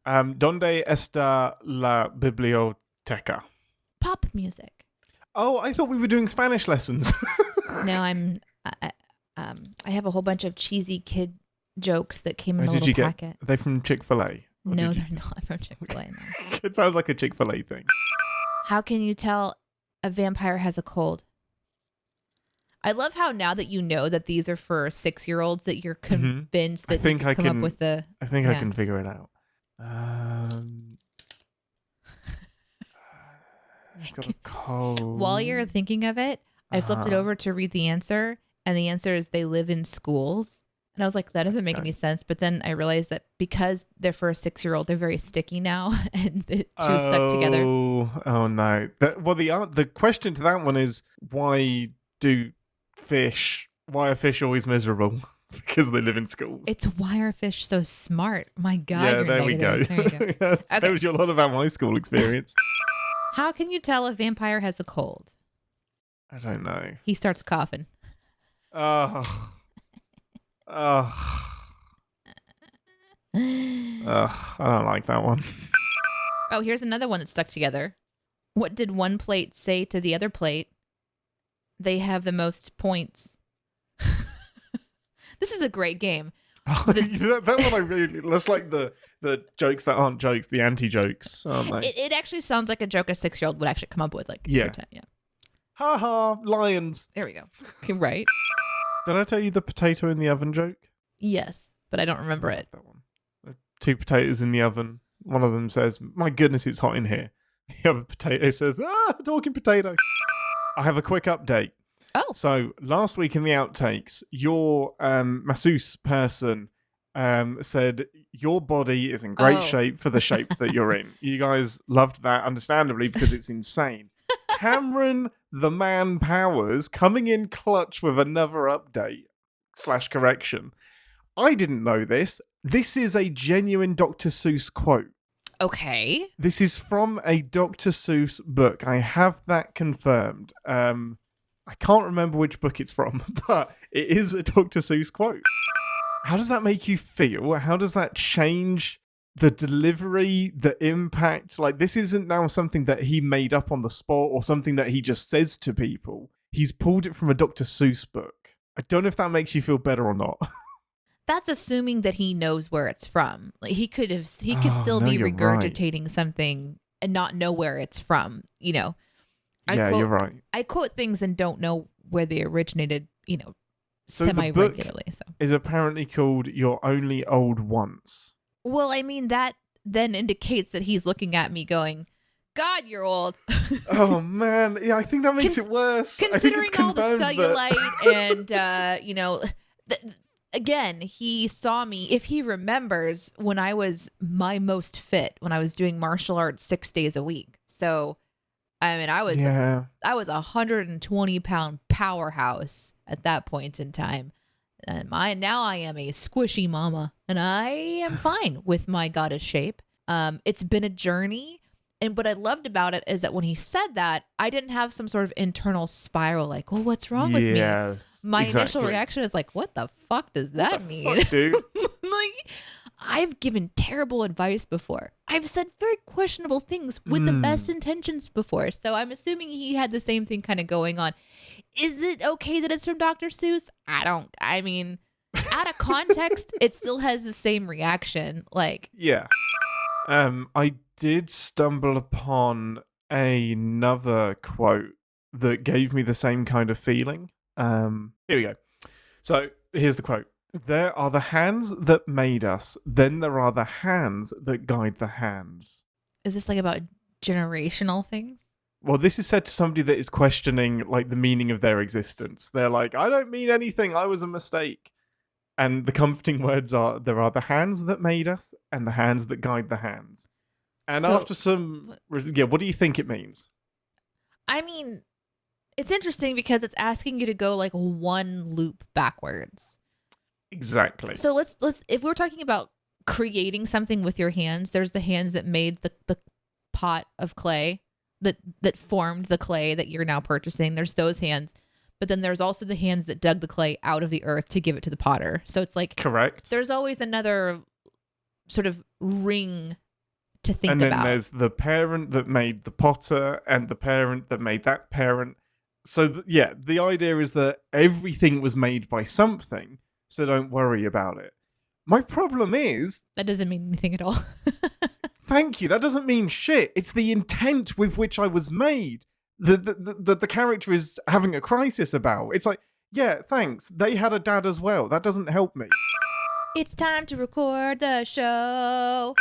¿Dónde está la biblioteca? Pop music. Oh, I thought we were doing Spanish lessons. No, I have a whole bunch of cheesy kid jokes that came in a little packet. Are they from Chick-fil-A? No, they're not from Chick-fil-A. No. It sounds like a Chick-fil-A thing. How can you tell a vampire has a cold? I love how now that you know that these are for 6-year-olds that you're convinced that you can come up with the... I think I can figure it out. He's got a cold. While you're thinking of it, I flipped it over to read the answer, and the answer is they live in schools. And I was like, that doesn't make any sense. But then I realized that because they're for a 6-year-old, they're very sticky now, and the two stuck together. Oh no! The question to that one is why are fish always miserable? Because they live in schools. It's why are fish so smart? My God! Yeah, there we go. That tells you a lot about my school experience. How can you tell a vampire has a cold? I don't know. He starts coughing. Oh. I don't like that one. Oh, here's another one that's stuck together. What did one plate say to the other plate? They have the most points. This is a great game. That one I really... That's like the jokes that aren't jokes, the anti-jokes, aren't they? It actually sounds like a joke a 6-year-old would actually come up with. Like, yeah. Ha ha, lions. There we go. Right. Did I tell you the potato in the oven joke? Yes, but I don't remember it. That one. 2 potatoes in the oven. One of them says, "My goodness, it's hot in here." The other potato says, talking potato. I have a quick update. Oh. So last week in the outtakes, your masseuse person said, your body is in great shape for the shape that you're in. You guys loved that, understandably, because it's insane. Cameron, the man Powers, coming in clutch with another update / correction. I didn't know this. This is a genuine Dr. Seuss quote. Okay. This is from a Dr. Seuss book. I have that confirmed. I can't remember which book it's from, but it is a Dr. Seuss quote. How does that make you feel? How does that change the delivery, the impact? Like, this isn't now something that he made up on the spot or something that he just says to people. He's pulled it from a Dr. Seuss book. I don't know if that makes you feel better or not. That's assuming that he knows where it's from. Like, he could still be regurgitating something and not know where it's from, you know. You're right. I quote things and don't know where they originated, you know, so semi-regularly. The book is apparently called You're Only Old Once. Well, I mean, that then indicates that he's looking at me going, God, you're old. Oh, man. Yeah, I think that makes it worse. Considering all the cellulite and, you know, again, he saw me, if he remembers, when I was my most fit, when I was doing martial arts 6 days a week. So, I mean, I was a 120-pound powerhouse at that point in time. And now I am a squishy mama, and I am fine with my goddess shape. It's been a journey, and what I loved about it is that when he said that, I didn't have some sort of internal spiral like, "Oh, what's wrong with me?" My initial reaction is like, "What the fuck does that mean?" Fuck, dude? Like, I've given terrible advice before. I've said very questionable things with the best intentions before. So I'm assuming he had the same thing kind of going on. Is it okay that it's from Dr. Seuss? I mean, out of context, it still has the same reaction. Like, yeah. I did stumble upon another quote that gave me the same kind of feeling. Here we go. So here's the quote. There are the hands that made us, then there are the hands that guide the hands. Is this like about generational things? Well, this is said to somebody that is questioning like the meaning of their existence. They're like, I don't mean anything, I was a mistake. And the comforting words are, there are the hands that made us and the hands that guide the hands. And after some, what do you think it means? I mean, it's interesting because it's asking you to go like one loop backwards. Exactly. So let's if we're talking about creating something with your hands, there's the hands that made the pot of clay that formed the clay that you're now purchasing. There's those hands. But then there's also the hands that dug the clay out of the earth to give it to the potter. So it's like, correct. There's always another sort of ring to think about. And then there's the parent that made the potter and the parent that made that parent. So the idea is that everything was made by something. So don't worry about it. My problem is... That doesn't mean anything at all. Thank you. That doesn't mean shit. It's the intent with which I was made. The character is having a crisis about. It's like, yeah, thanks. They had a dad as well. That doesn't help me. It's time to record the show.